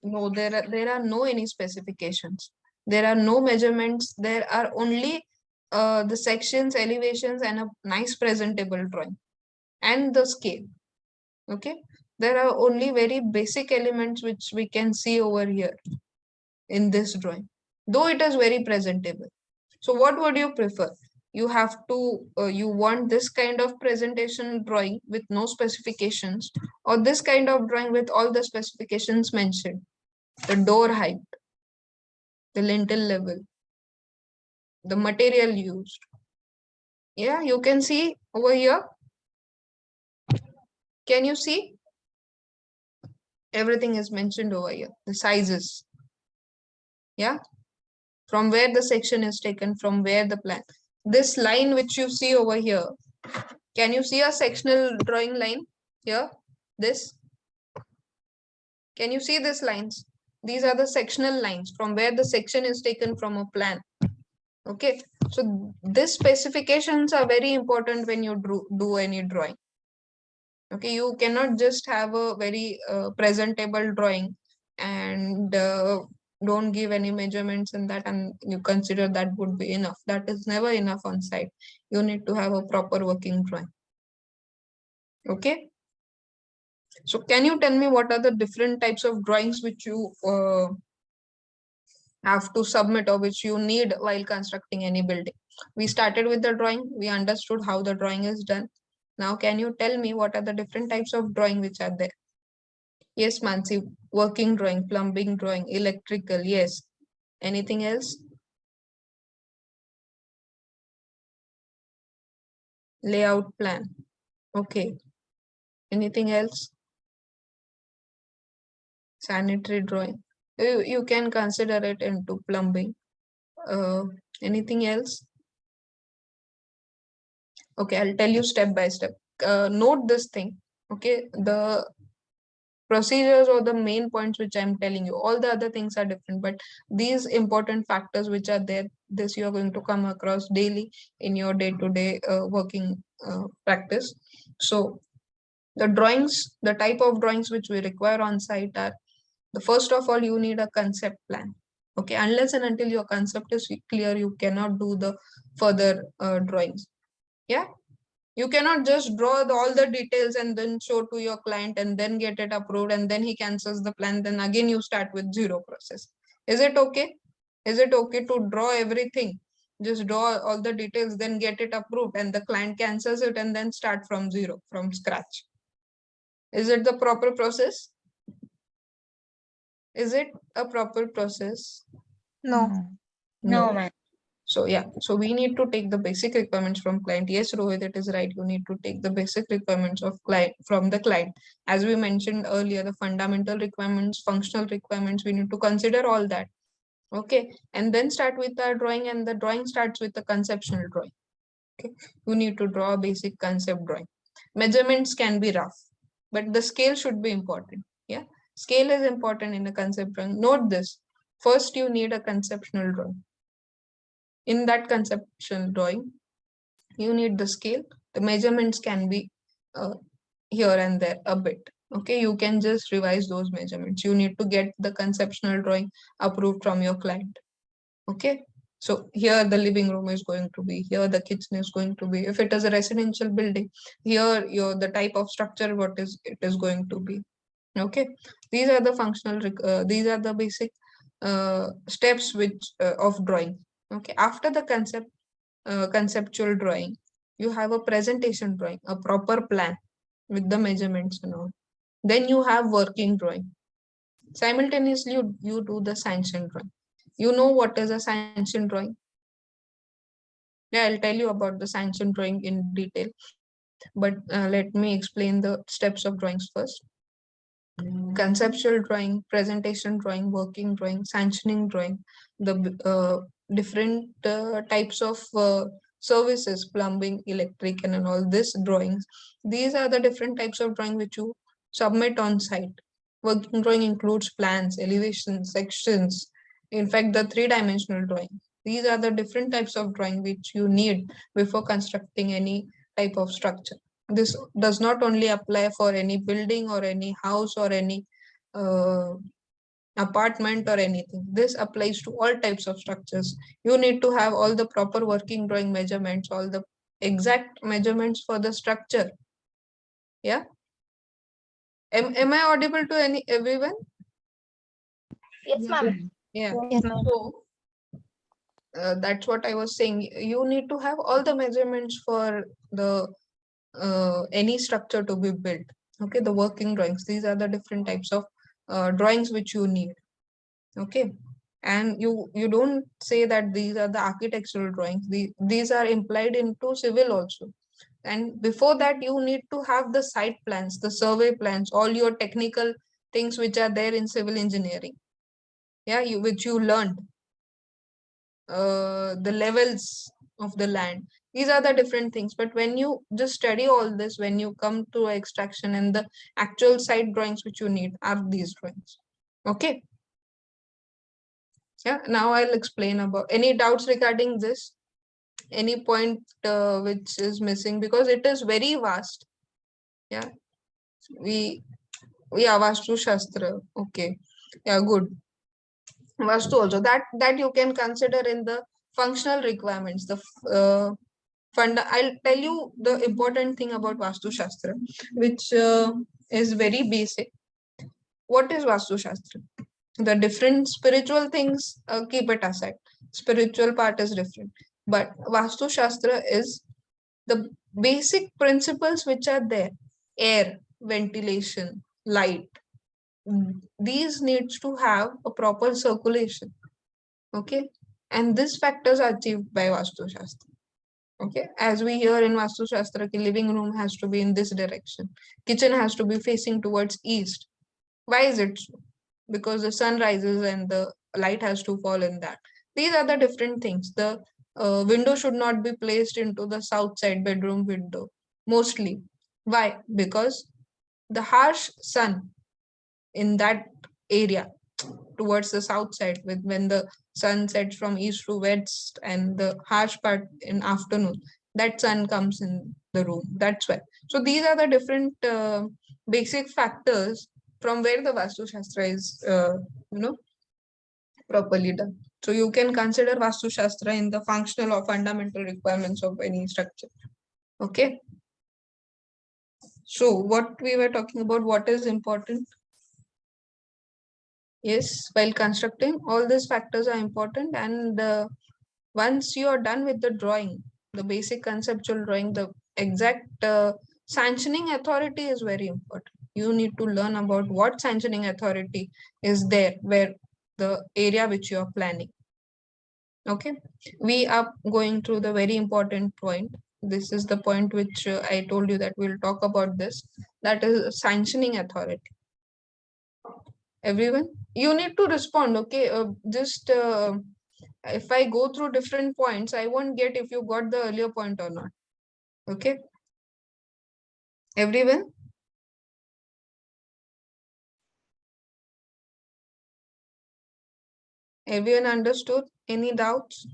B: No, there are no any specifications. There are no measurements. There are only the sections, elevations, and a nice presentable drawing and the scale. Okay, there are only very basic elements which we can see over here in this drawing, though it is very presentable. So what would you prefer? You have to, you want this kind of presentation drawing with no specifications, or this kind of drawing with all the specifications mentioned? The door height, the lintel level, the material used. Yeah, you can see over here. Can you see? Everything is mentioned over here. The sizes. Yeah. From where the section is taken, from where the plan. This line which you see over here. Can you see a sectional drawing line here? This. Can you see these lines? These are the sectional lines from where the section is taken from a plan. Okay, so these specifications are very important when you do any drawing. Okay, you cannot just have a very presentable drawing and don't give any measurements in that and you consider that would be enough. That is never enough on site. You need to have a proper working drawing. Okay. So can you tell me what are the different types of drawings which you have to submit or which you need while constructing any building? We started with the drawing. We understood how the drawing is done. Now, can you tell me what are the different types of drawing which are there? Yes, Mansi, working drawing, plumbing drawing, electrical, yes. Anything else? Layout plan. Okay. Anything else? Sanitary drawing. You can consider it into plumbing. Anything else? Okay, I'll tell you step by step. Note this thing. Okay, the procedures or the main points which I'm telling you, all the other things are different, but these important factors which are there, this you are going to come across daily in your day-to-day working practice. So the drawings, the type of drawings which we require on site are, the first of all, you need a concept plan. Okay, unless and until your concept is clear, you cannot do the further drawings. Yeah, you cannot just draw all the details and then show to your client and then get it approved and then he cancels the plan. Then again, you start with zero process. Is it okay? Is it okay to draw everything? Just draw all the details, then get it approved and the client cancels it and then start from zero, from scratch. Is it the proper process? Is it a proper process?
F: No. No, ma'am.
B: So yeah, so we need to take the basic requirements from client. Yes, Rohit, it is right. You need to take the basic requirements of client from the client. As we mentioned earlier, the fundamental requirements, functional requirements, we need to consider all that. Okay, and then start with the drawing, and the drawing starts with the conceptual drawing. Okay, you need to draw a basic concept drawing. Measurements can be rough, but the scale should be important. Yeah, scale is important in a concept drawing. Note this. First, you need a conceptual drawing. In that conceptual drawing, you need the scale. The measurements can be here and there a bit. Okay, you can just revise those measurements. You need to get the conceptual drawing approved from your client. Okay, so here the living room is going to be, here the kitchen is going to be. If it is a residential building, here the type of structure what is it is going to be. Okay, these are the functional, these are the basic steps which of drawing. Okay, after the conceptual drawing, you have a presentation drawing, a proper plan with the measurements and all. Then you have working drawing. Simultaneously, you do the sanction drawing. You know what is a sanction drawing? Yeah, I'll tell you about the sanction drawing in detail, but let me explain the steps of drawings first. Conceptual drawing, presentation drawing, working drawing, sanctioning drawing, the different types of services, plumbing, electric, and all these drawings. These are the different types of drawing which you submit on site. Working drawing includes plans, elevations, sections, in fact, the three-dimensional drawing. These are the different types of drawing which you need before constructing any type of structure. This does not only apply for any building or any house or any apartment or anything. This applies to all types of structures. You need to have all the proper working drawing measurements, all the exact measurements for the structure. Yeah. Am I audible to everyone?
F: Yes, ma'am.
B: Yeah.
C: Yes, ma'am.
B: So that's what I was saying. You need to have all the measurements for the any structure to be built. Okay, the working drawings. These are the different types of drawings which you need. Okay, and you don't say that these are the architectural drawings. These are implied into civil also. And before that, you need to have the site plans, the survey plans, all your technical things which are there in civil engineering. Yeah, which you learned. The levels of the land. These are the different things. But when you just study all this, when you come to extraction, and the actual site drawings which you need are these drawings. Okay. Yeah, now I'll explain about any doubts regarding this, any point which is missing, because it is very vast. Yeah, we are Vastu Shastra. Okay, yeah, good. Vastu also, that you can consider in the functional requirements. The I'll tell you the important thing about Vastu Shastra, which is very basic. What is Vastu Shastra? The different spiritual things, keep it aside. Spiritual part is different, but Vastu Shastra is the basic principles which are there: air, ventilation, light. These needs to have a proper circulation. Okay, and these factors are achieved by Vastu Shastra. Okay, as we hear in Vastu Shastra, the living room has to be in this direction, kitchen has to be facing towards east. Why is it so? Because the sun rises and the light has to fall in that. These are the different things. The window should not be placed into the south side bedroom window mostly. Why? Because the harsh sun in that area towards the south side, with when the sun sets from east to west, and the harsh part in afternoon, that sun comes in the room. That's why. So these are the different basic factors from where the Vastu Shastra is properly done. So you can consider Vastu Shastra in the functional or fundamental requirements of any structure. Okay. So what we were talking about, what is important? Yes, while constructing, all these factors are important, and once you are done with the drawing, the basic conceptual drawing, the exact sanctioning authority is very important. You need to learn about what sanctioning authority is there, where the area which you are planning. Okay, we are going through the very important point. This is the point which I told you that we'll talk about this. That is sanctioning authority. Everyone, you need to respond. Okay, just if I go through different points, I won't get if you got the earlier point or not. Okay, everyone. Everyone understood? Any doubts?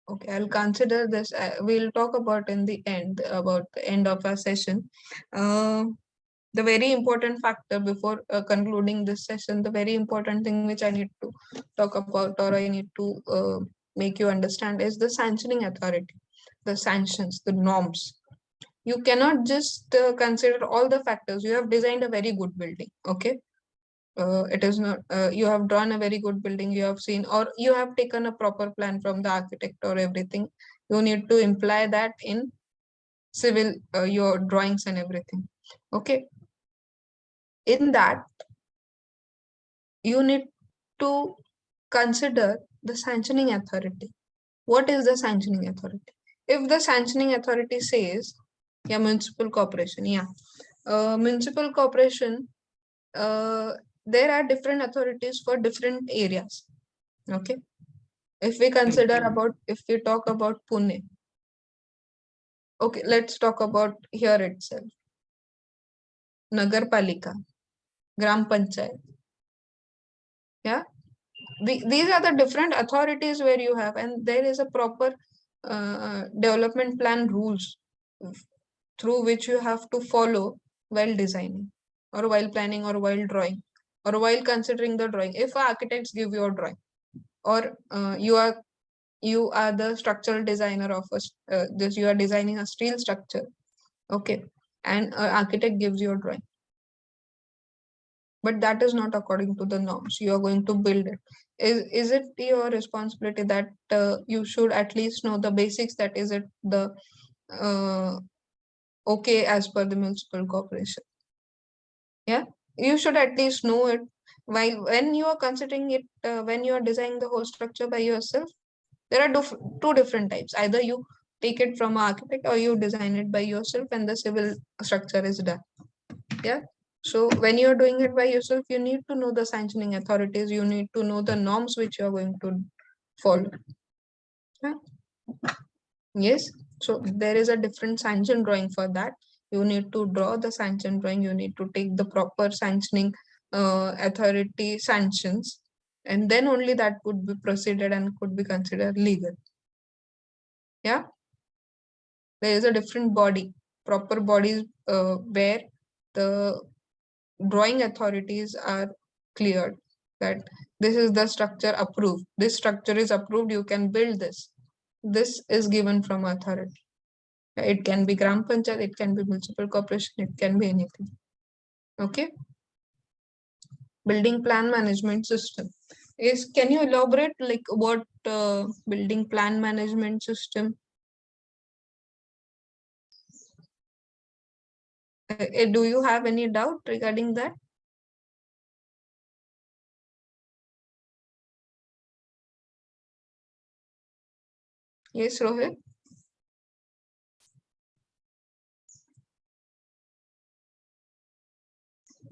B: Okay, I'll consider this. We'll talk about in the end, about the end of our session. The very important factor before concluding this session, the very important thing which I need to talk about, or I need to make you understand, is the sanctioning authority, the sanctions, the norms. You cannot just consider all the factors. You have designed a very good building. Okay. It is not, you have drawn a very good building, you have seen, or you have taken a proper plan from the architect or everything. You need to imply that in civil, your drawings and everything. Okay. In that, you need to consider the sanctioning authority. What is the sanctioning authority? If the sanctioning authority says, yeah, municipal corporation, municipal corporation, there are different authorities for different areas. Okay. If we consider if we talk about Pune, okay, let's talk about here itself. Nagarpalika, Gram Panchayat. Yeah. These are the different authorities where you have, and there is a proper development plan rules through which you have to follow while designing or while planning or while drawing or while considering the drawing. If architects give you a drawing, or you are the structural designer of this, you are designing a steel structure, okay, and an architect gives you a drawing, but that is not according to the norms. You are going to build it. Is it your responsibility that you should at least know the basics, that is it the okay as per the municipal corporation? Yeah, you should at least know it. While when you are considering it, when you are designing the whole structure by yourself, there are two different types. Either you take it from an architect or you design it by yourself and the civil structure is done. Yeah. So when you're doing it by yourself, you need to know the sanctioning authorities. You need to know the norms which you're going to follow. Yeah. Yes. So there is a different sanction drawing for that. You need to draw the sanction drawing. You need to take the proper sanctioning authority sanctions, and then only that could be proceeded and could be considered legal. Yeah. There is a different body, proper bodies where the drawing authorities are cleared that this is the structure approved. This structure is approved. You can build this. This is given from authority. It can be Gram Panchayat, it can be municipal corporation, it can be anything. Okay. Building plan management system is, can you elaborate like what building plan management system? Do you have any doubt regarding that? Yes, Rohit.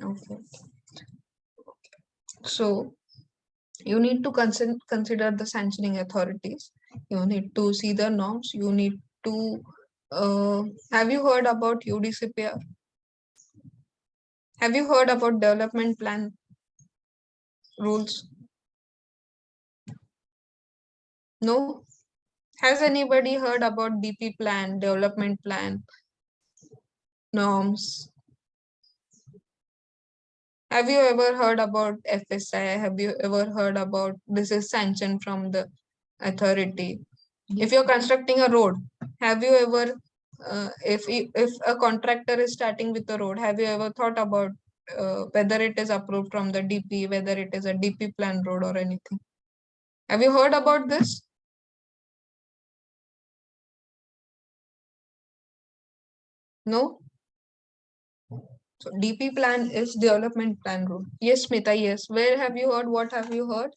B: Okay. So you need to consider the sanctioning authorities. You need to see the norms. You need to have you heard about UDCPR? Have you heard about development plan rules? No? Has anybody heard about DP plan, development plan, norms? Have you ever heard about FSI? Have you ever heard about this is sanctioned from the authority? If you're constructing a road, have you ever, if a contractor is starting with the road, have you ever thought about whether it is approved from the DP, whether it is a DP plan road or anything? Have you heard about this? No? So DP plan is development plan road. Yes, Smita, yes. Where have you heard? What have you heard?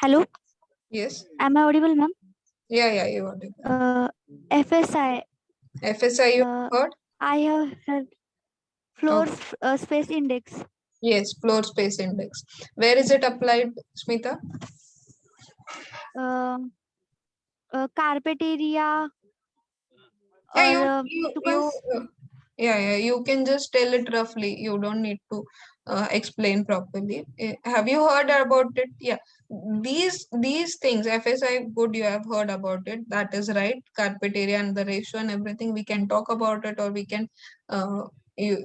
I: Hello,
B: Yes.
I: am I audible, ma'am?
B: Yeah, you heard.
I: FSI.
B: FSI you heard?
I: I have heard floor space index.
B: Yes, floor space index. Where is it applied, Smita?
I: Carpet area.
B: Yeah,
I: Or,
B: you can just tell it roughly. You don't need to explain properly. Have you heard about it? Yeah, these things, FSI, good, you have heard about it. That is right. Carpet area and the ratio and everything, we can talk about it, or we can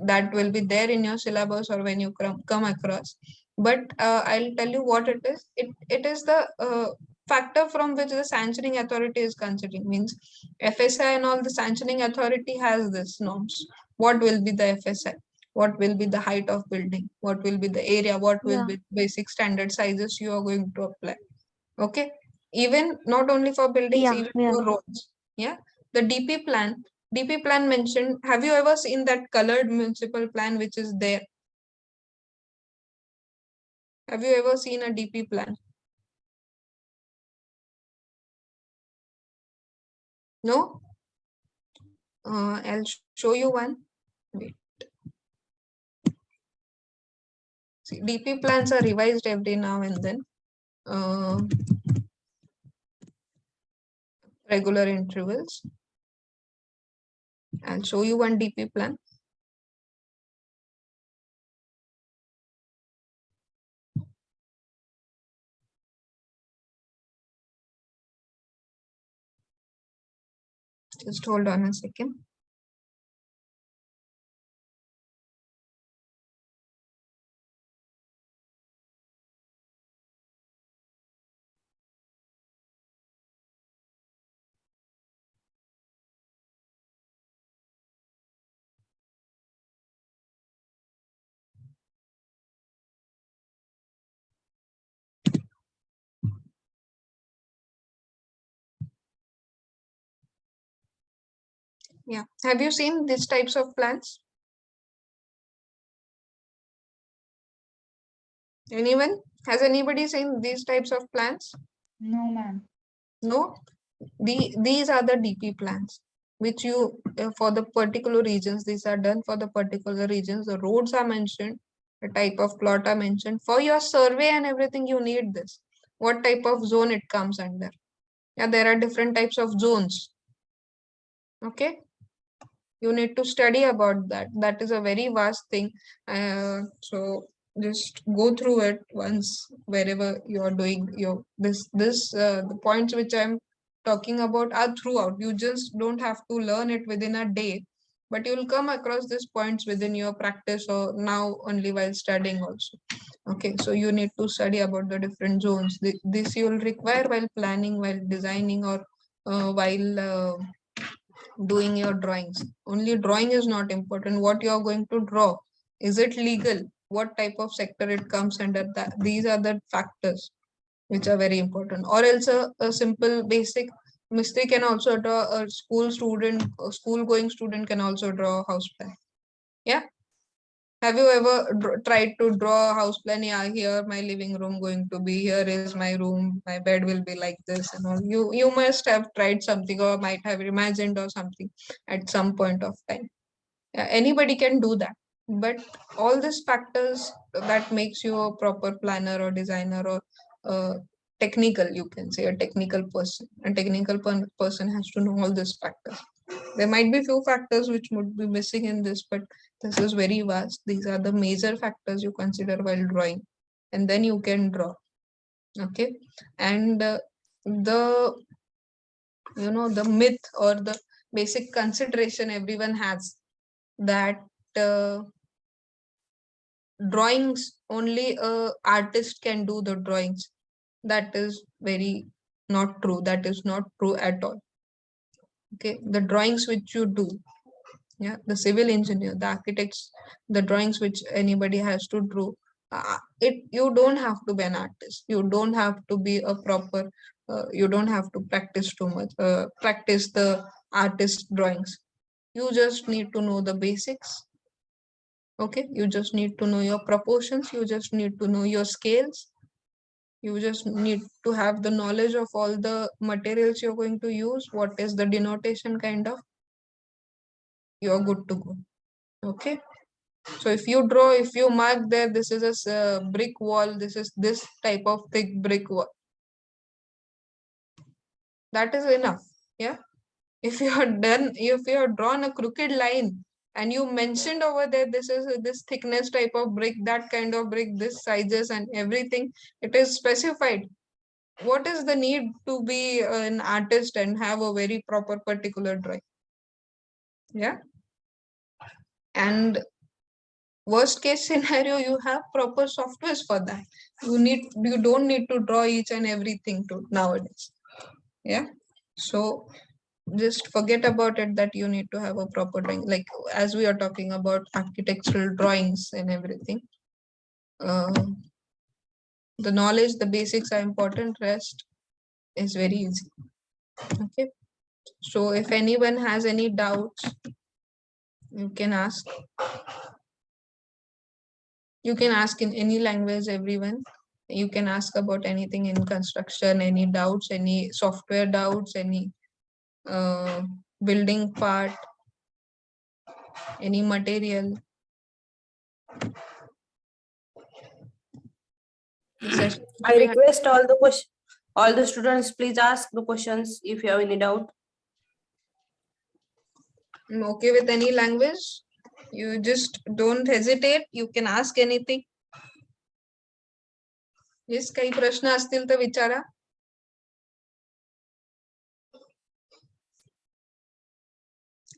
B: that will be there in your syllabus or when you come across. But I'll tell you what it is. It is the factor from which the sanctioning authority is considering. Means FSI and all, the sanctioning authority has this norms. What will be the FSI? what will be the height of building, what will be the area, what will
I: Yeah.
B: be basic standard sizes you are going to apply. Okay, even not only for buildings,
I: Yeah,
B: even
I: yeah.
B: for roads. Yeah, the DP plan mentioned. Have you ever seen that colored municipal plan which is there? Have you ever seen a DP plan? No? I'll show you one. Wait. See, DP plans are revised every now and then. Regular intervals. I'll show you one DP plan. Just hold on a second. Yeah. Have you seen these types of plans? Anyone? Has anybody seen these types of plans?
D: No, ma'am.
B: No? These are the DP plans, which you, for the particular regions, these are done for the particular regions. The roads are mentioned, the type of plot are mentioned. For your survey and everything, you need this. What type of zone it comes under. Yeah, there are different types of zones. Okay. You need to study about that. That is a very vast thing. So just go through it once wherever you are doing your the points which I'm talking about are throughout. You just don't have to learn it within a day, but you will come across these points within your practice or now only while studying also. Okay, so you need to study about the different zones. This you will require while planning, while designing, or while doing your drawings. Only drawing is not important. What you are going to draw, is it legal? What type of sector it comes under? That these are the factors which are very important. Or else a simple basic mistake can also draw. A school going student can also draw a house plan. Yeah. Have you ever tried to draw a house plan? Yeah, here my living room going to be, here is my room, my bed will be like this and all. You must have tried something or might have imagined or something at some point of time. Yeah, anybody can do that. But all these factors that makes you a proper planner or designer or technical, you can say a technical person. A technical person has to know all these factors. There might be few factors which would be missing in this, but this is very vast. These are the major factors you consider while drawing, and then you can draw. Okay, and the the myth or the basic consideration everyone has that drawings only a artist can do the drawings. That is very not true. That is not true at all. Okay, the drawings which you do, yeah, the civil engineer, the architects, the drawings which anybody has to draw, it you don't have to be an artist, you don't have to be a proper you don't have to practice too much, practice the artist drawings. You just need to know the basics. Okay, you just need to know your proportions, you just need to know your scales, you just need to have the knowledge of all the materials you're going to use, what is the denotation kind of, you're good to go. Okay, so if you draw, if you mark there, this is a brick wall, this is this type of thick brick wall, that is enough. Yeah, if you are done, if you have drawn a crooked line and you mentioned over there, this is this thickness type of brick, that kind of brick, this sizes and everything, it is specified. What is the need to be an artist and have a very proper particular drawing? Yeah, and worst case scenario, you have proper softwares for that. You don't need to draw each and everything to nowadays. Yeah, so just forget about it that you need to have a proper drawing. Like as we are talking about architectural drawings and everything, the knowledge, the basics are important. Rest is very easy. Okay. So if anyone has any doubts, you can ask. You can ask in any language, everyone. You can ask about anything in construction, any doubts, any software doubts, any building part, any material. The session
A: I
B: will be
A: request all the students, please ask the questions if you have any doubt.
B: okay with any language. You just don't hesitate. You can ask anything. Yes, काही प्रश्न असतील तर विचारा.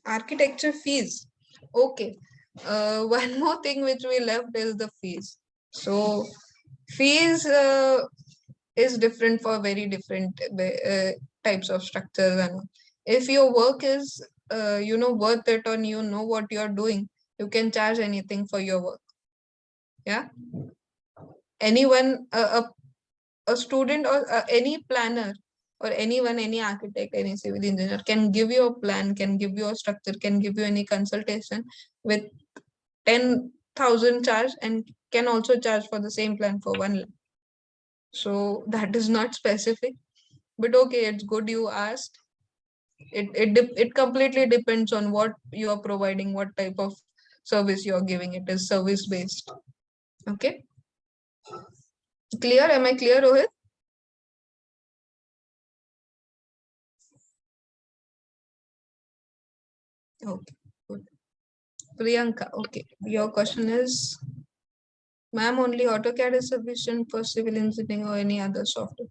B: Architecture fees. Okay. One more thing which we left is the fees. So fees is different for very different types of structures. And if your work is worth it, or you know what you're doing, you can charge anything for your work. Yeah. Anyone, a student or any planner or anyone, any architect, any civil engineer can give you a plan, can give you a structure, can give you any consultation with 10,000 charge, and can also charge for the same plan for 1 lakh. So that is not specific, but okay, it's good you asked. It completely depends on what you are providing, what type of service you are giving. It is service based. Okay. Clear? Am I clear, Rohit? Okay, good. Priyanka, okay. Your question is, ma'am, only AutoCAD is sufficient for civil engineering or any other software?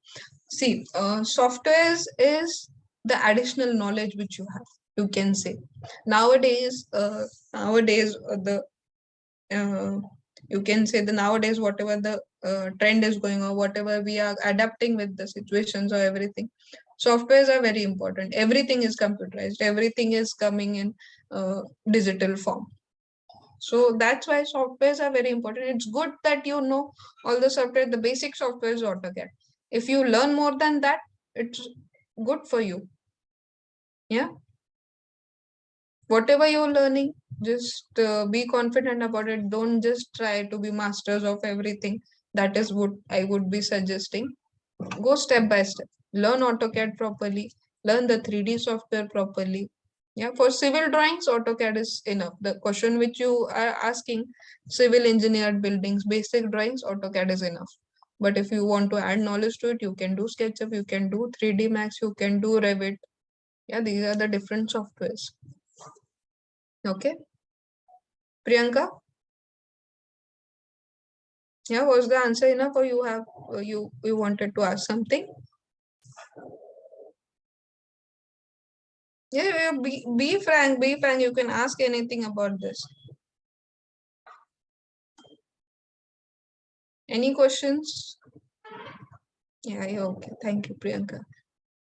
B: See, softwares is the additional knowledge which you have, you can say. Nowadays, you can say the nowadays, whatever the trend is going on, whatever we are adapting with the situations or everything, softwares are very important. Everything is computerized, everything is coming in digital form. So that's why softwares are very important. It's good that you know all the software. The basic software is AutoCAD. If you learn more than that, it's good for you. Yeah. Whatever you're learning, just be confident about it. Don't just try to be masters of everything. That is what I would be suggesting. Go step by step. Learn AutoCAD properly. Learn the 3D software properly. Yeah, for civil drawings, AutoCAD is enough. The question which you are asking, civil engineered buildings, basic drawings, AutoCAD is enough. But if you want to add knowledge to it, you can do SketchUp, you can do 3D Max, you can do Revit. Yeah, these are the different softwares. Okay. Priyanka? Yeah, was the answer enough, or you have you wanted to ask something? Yeah, be frank, be frank. You can ask anything about this. Any questions? Yeah, okay. Thank you, Priyanka.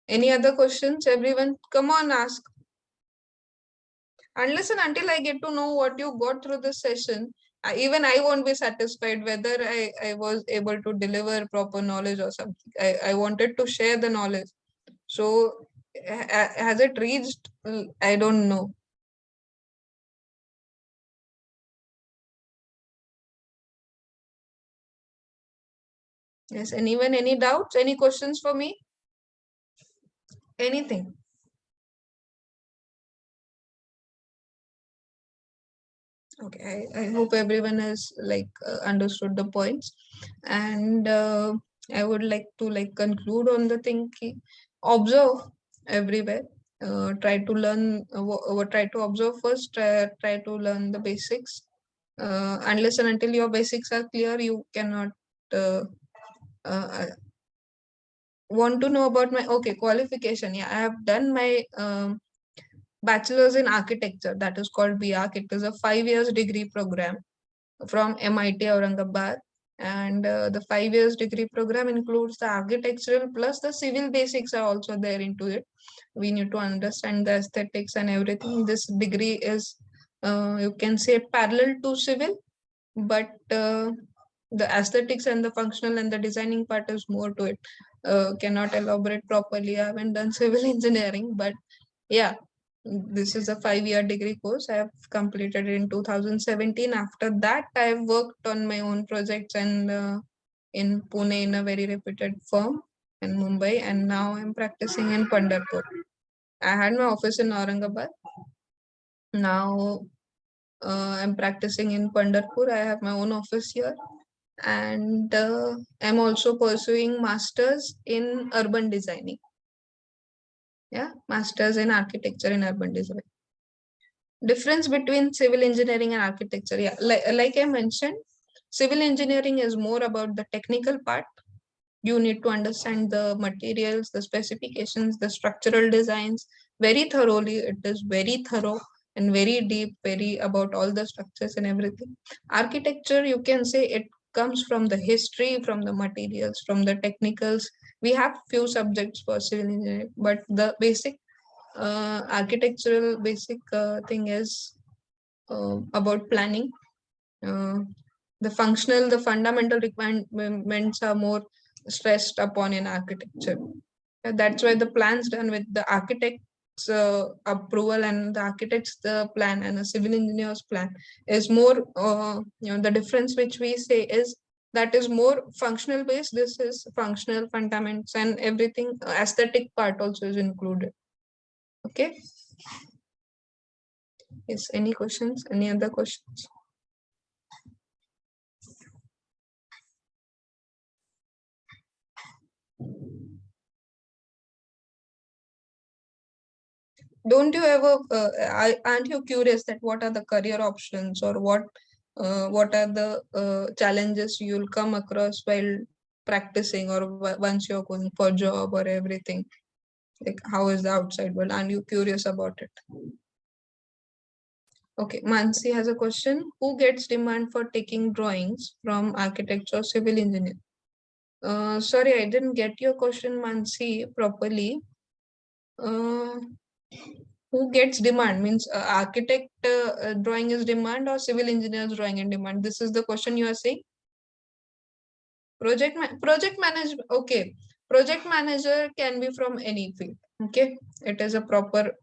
B: Any other questions? Everyone, come on, ask. And listen, until I get to know what you got through this session, even I won't be satisfied whether I was able to deliver proper knowledge or something. I wanted to share the knowledge. So has it reached? I don't know. Yes, anyone, any doubts, any questions for me? Anything? Okay, I hope everyone has understood the points, and I would like to conclude on the thing. Observe everywhere. Try to learn. Try to observe first. Try to learn the basics. Unless and until your basics are clear, you cannot want to know about my qualification. Yeah, I have done my bachelor's in architecture, that is called BArch. It is a 5 years degree program from MIT Aurangabad, And the 5 years degree program includes the architectural plus the civil basics are also there into it. We need to understand the aesthetics and everything. This degree is, you can say, parallel to civil, but the aesthetics and the functional and the designing part is more to it. Cannot elaborate properly. I haven't done civil engineering, but yeah, this is a 5-year degree course. I have completed it in 2017. After that, I have worked on my own projects and in Pune in a very reputed firm in Mumbai, and now I'm practicing in Pandharpur. I had my office in Aurangabad. Now I'm practicing in Pandharpur. I have my own office here, and I'm also pursuing masters in urban designing. Yeah, masters in architecture in urban design. Difference between civil engineering and architecture. Yeah, like I mentioned, civil engineering is more about the technical part. You need to understand the materials, the specifications, the structural designs very thoroughly. It is very thorough and very deep, very about all the structures and everything. Architecture, you can say it comes from the history, from the materials, from the technicals. We have few subjects for civil engineering, but the basic architectural basic thing is about planning. The fundamental requirements are more stressed upon in architecture. That's why the plans done with the architect's approval and the architect's plan and the civil engineer's plan is more, the difference which we say is that is more functional based. This is functional fundamentals and everything. Aesthetic part also is included. Okay. Yes, any questions? Any other questions? Don't you ever, aren't you curious that what are the career options, or what are the challenges you'll come across while practicing, or once you're going for job or everything? Like, how is the outside world? Aren't you curious about it? Okay, Mansi has a question. Who gets demand for taking drawings from architecture or civil engineer? Sorry, I didn't get your question, Mansi, properly. Who gets demand means architect drawing is demand or civil engineers drawing in demand? This is the question you are saying. Project management. Okay, project manager can be from any field. Okay, it is a proper.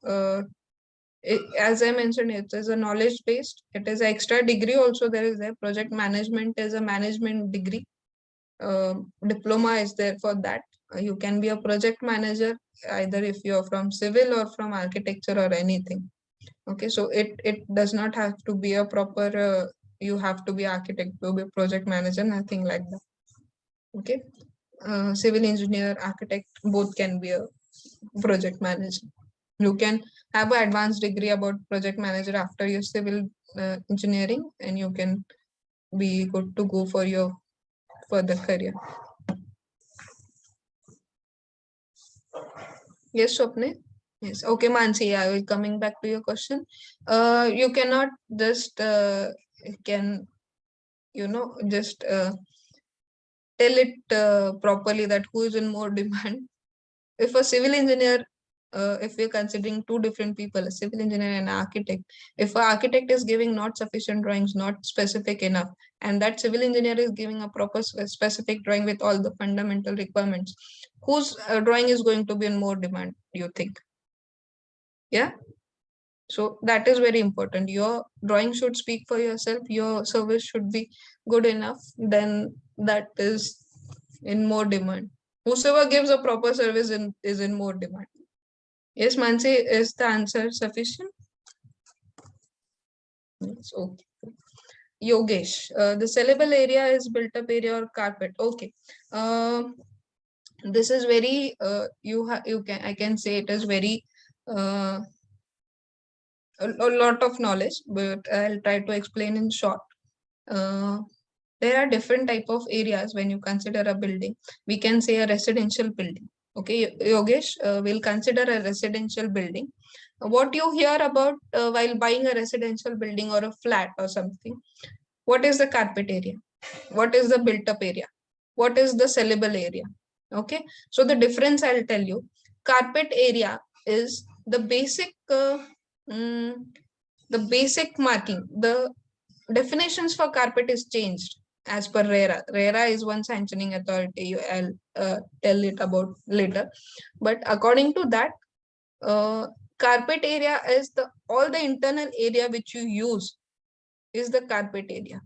B: As I mentioned, it is a knowledge based. It is an extra degree also. There is a project management is a management degree. Diploma is there for that. You can be a project manager either if you're from civil or from architecture or anything. Okay, so it does not have to be a proper, you have to be architect to be project manager, nothing like that. Okay, civil engineer, architect, both can be a project manager. You can have an advanced degree about project manager after your civil engineering, and you can be good to go for your further career. Yes, Swapne? Yes. Okay, Mansi, I will coming back to your question. You cannot just just tell it properly that who is in more demand. If a civil engineer, if we're considering two different people, a civil engineer and an architect, if an architect is giving not sufficient drawings, not specific enough, and that civil engineer is giving a proper specific drawing with all the fundamental requirements, whose drawing is going to be in more demand, do you think? Yeah. So that is very important. Your drawing should speak for yourself. Your service should be good enough. Then that is in more demand. Whosoever gives a proper service is in more demand. Yes, Mansi, is the answer sufficient? Yes, okay. Yogesh, the sellable area is built up area or carpet. Okay. This is very I can say it is very a lot of knowledge, but I'll try to explain in short. There are different type of areas when you consider a building. We can say a residential building. Okay, Yogesh, we'll consider a residential building. What you hear about while buying a residential building or a flat or something, what is the carpet area? What is the built up area? What is the sellable area? Okay, so the difference I'll tell you. Carpet area is the basic marking. The definitions for carpet is changed as per RERA. RERA is one sanctioning authority. I'll tell it about later. But according to that, carpet area is all the internal area which you use is the carpet area.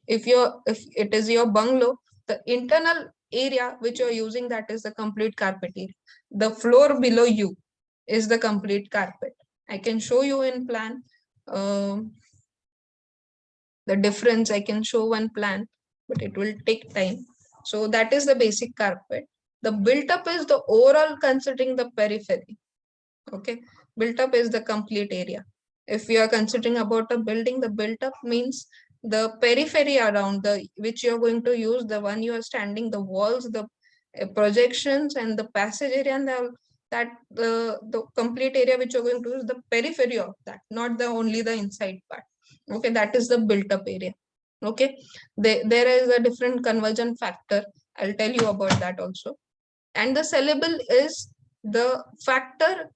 B: If it is your bungalow, the internal area which you're using, that is the complete carpet area. The floor below you is the complete carpet. I can show you in plan. The difference, I can show one plan, but it will take time. So that is the basic carpet. The built up is the overall considering the periphery. Okay, built up is the complete area. If we are considering about a building, the built up means the periphery around which you are going to use, the one you are standing, the walls, the projections, and the passage area, and the complete area which you're going to use, the periphery of that, not only the inside part. Okay, that is the built up area. Okay, there is a different conversion factor. I'll tell you about that also. And the sellable is the factor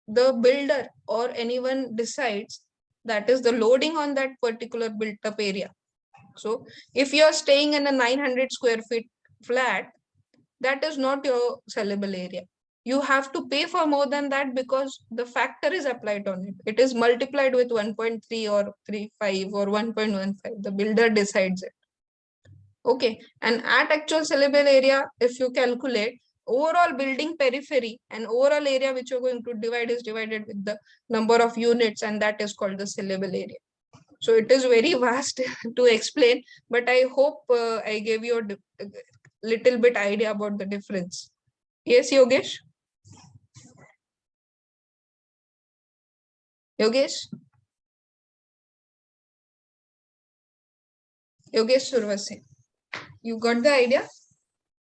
B: the builder or anyone decides, that is the loading on that particular built up area. So if you are staying in a 900 square feet flat, that is not your sellable area. You have to pay for more than that because the factor is applied on it. It is multiplied with 1.3 or 3.5 or 1.15. The builder decides it. Okay, and at actual sellable area, if you calculate, overall building periphery and overall area which you're going to divide is divided with the number of units, and that is called the sellable area. So it is very vast to explain, but I hope I gave you a little bit idea about the difference. Yes, Yogesh? Yogesh Survase, you got the idea?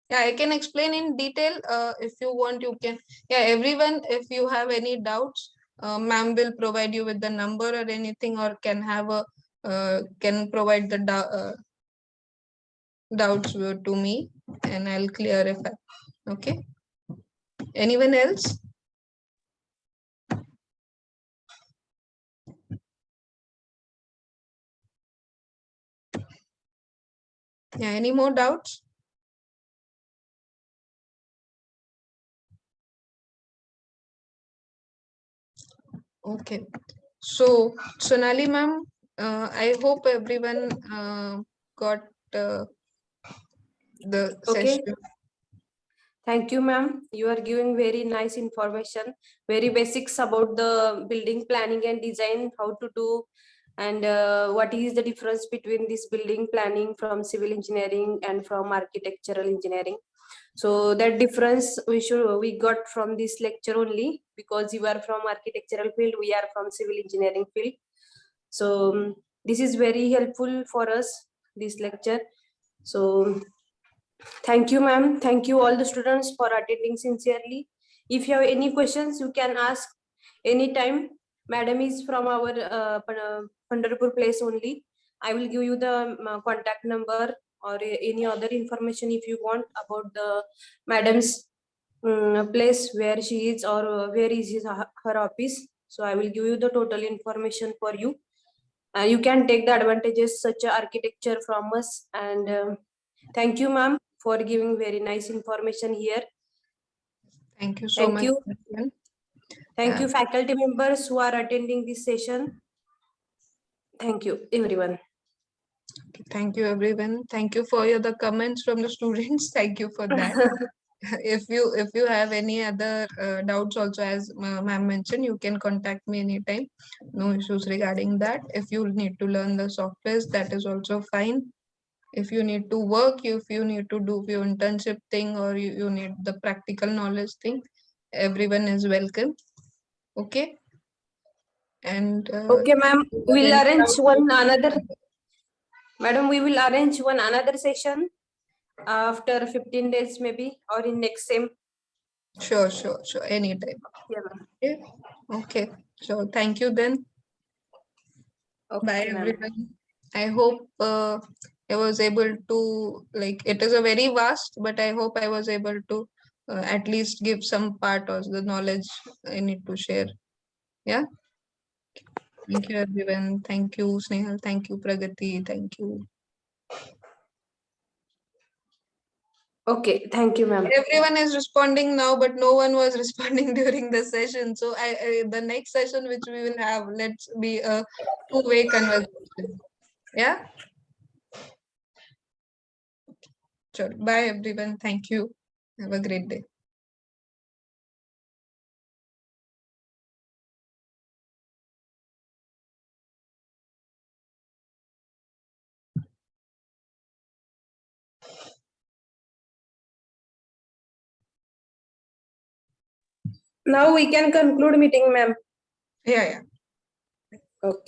B: Yeah, I can explain in detail. If you want, you can. Yeah, everyone, if you have any doubts, ma'am will provide you with the number or anything, or can provide the doubts to me, and I'll clarify. Okay. Anyone else? Yeah, any more doubts? Okay, so Sonali ma'am, I hope everyone got the
A: Okay.
B: session.
A: Thank you, ma'am. You are giving very nice information, very basics about the building planning and design, how to do, and what is the difference between this building planning from civil engineering and from architectural engineering. So that difference we got from this lecture only, because you are from architectural field, we are from civil engineering field. So this is very helpful for us, this lecture. So thank you, ma'am. Thank you all the students for attending sincerely. If you have any questions, you can ask anytime. Madam is from our Pandharpur place only. I will give you the contact number or any other information if you want about the madam's place where she is, or where is her office. So I will give you the total information for you. You can take the advantages such architecture from us. And thank you, ma'am, for giving very nice information here.
B: Thank you so
A: Thank
B: much.
A: you. Thank
B: Yeah.
A: you, faculty members who are attending this session. Thank you, everyone.
B: Thank you, everyone. Thank you for the comments from the students. Thank you for that. If you have any other doubts also, as ma'am mentioned, you can contact me anytime. No issues regarding that. If you need to learn the softwares, that is also fine. If you need to work, if you need to do your internship thing, or you need the practical knowledge thing, everyone is welcome. Okay. And
A: okay, ma'am, we'll arrange one another.
B: Okay.
A: Madam, we will arrange one another session after 15 days maybe, or in next same.
B: Sure. Anytime.
A: Yeah, ma'am.
B: Okay. Okay. So thank you then.
A: Okay,
B: Bye,
A: ma'am.
B: everyone. I hope I was able to, like, it is a very vast, but I hope I was able to at least give some part of the knowledge I need to share. Yeah. Thank you, everyone. Thank you, Snehal. Thank you, Pragati. Thank you.
A: Okay, thank you, ma'am.
B: Everyone is responding now, but no one was responding during the session. So the next session which we will have, let's be a two-way conversation. Yeah. Sure. Bye, everyone. Thank you. Have a great day.
A: Now we can conclude meeting, ma'am.
B: Yeah.
A: Okay.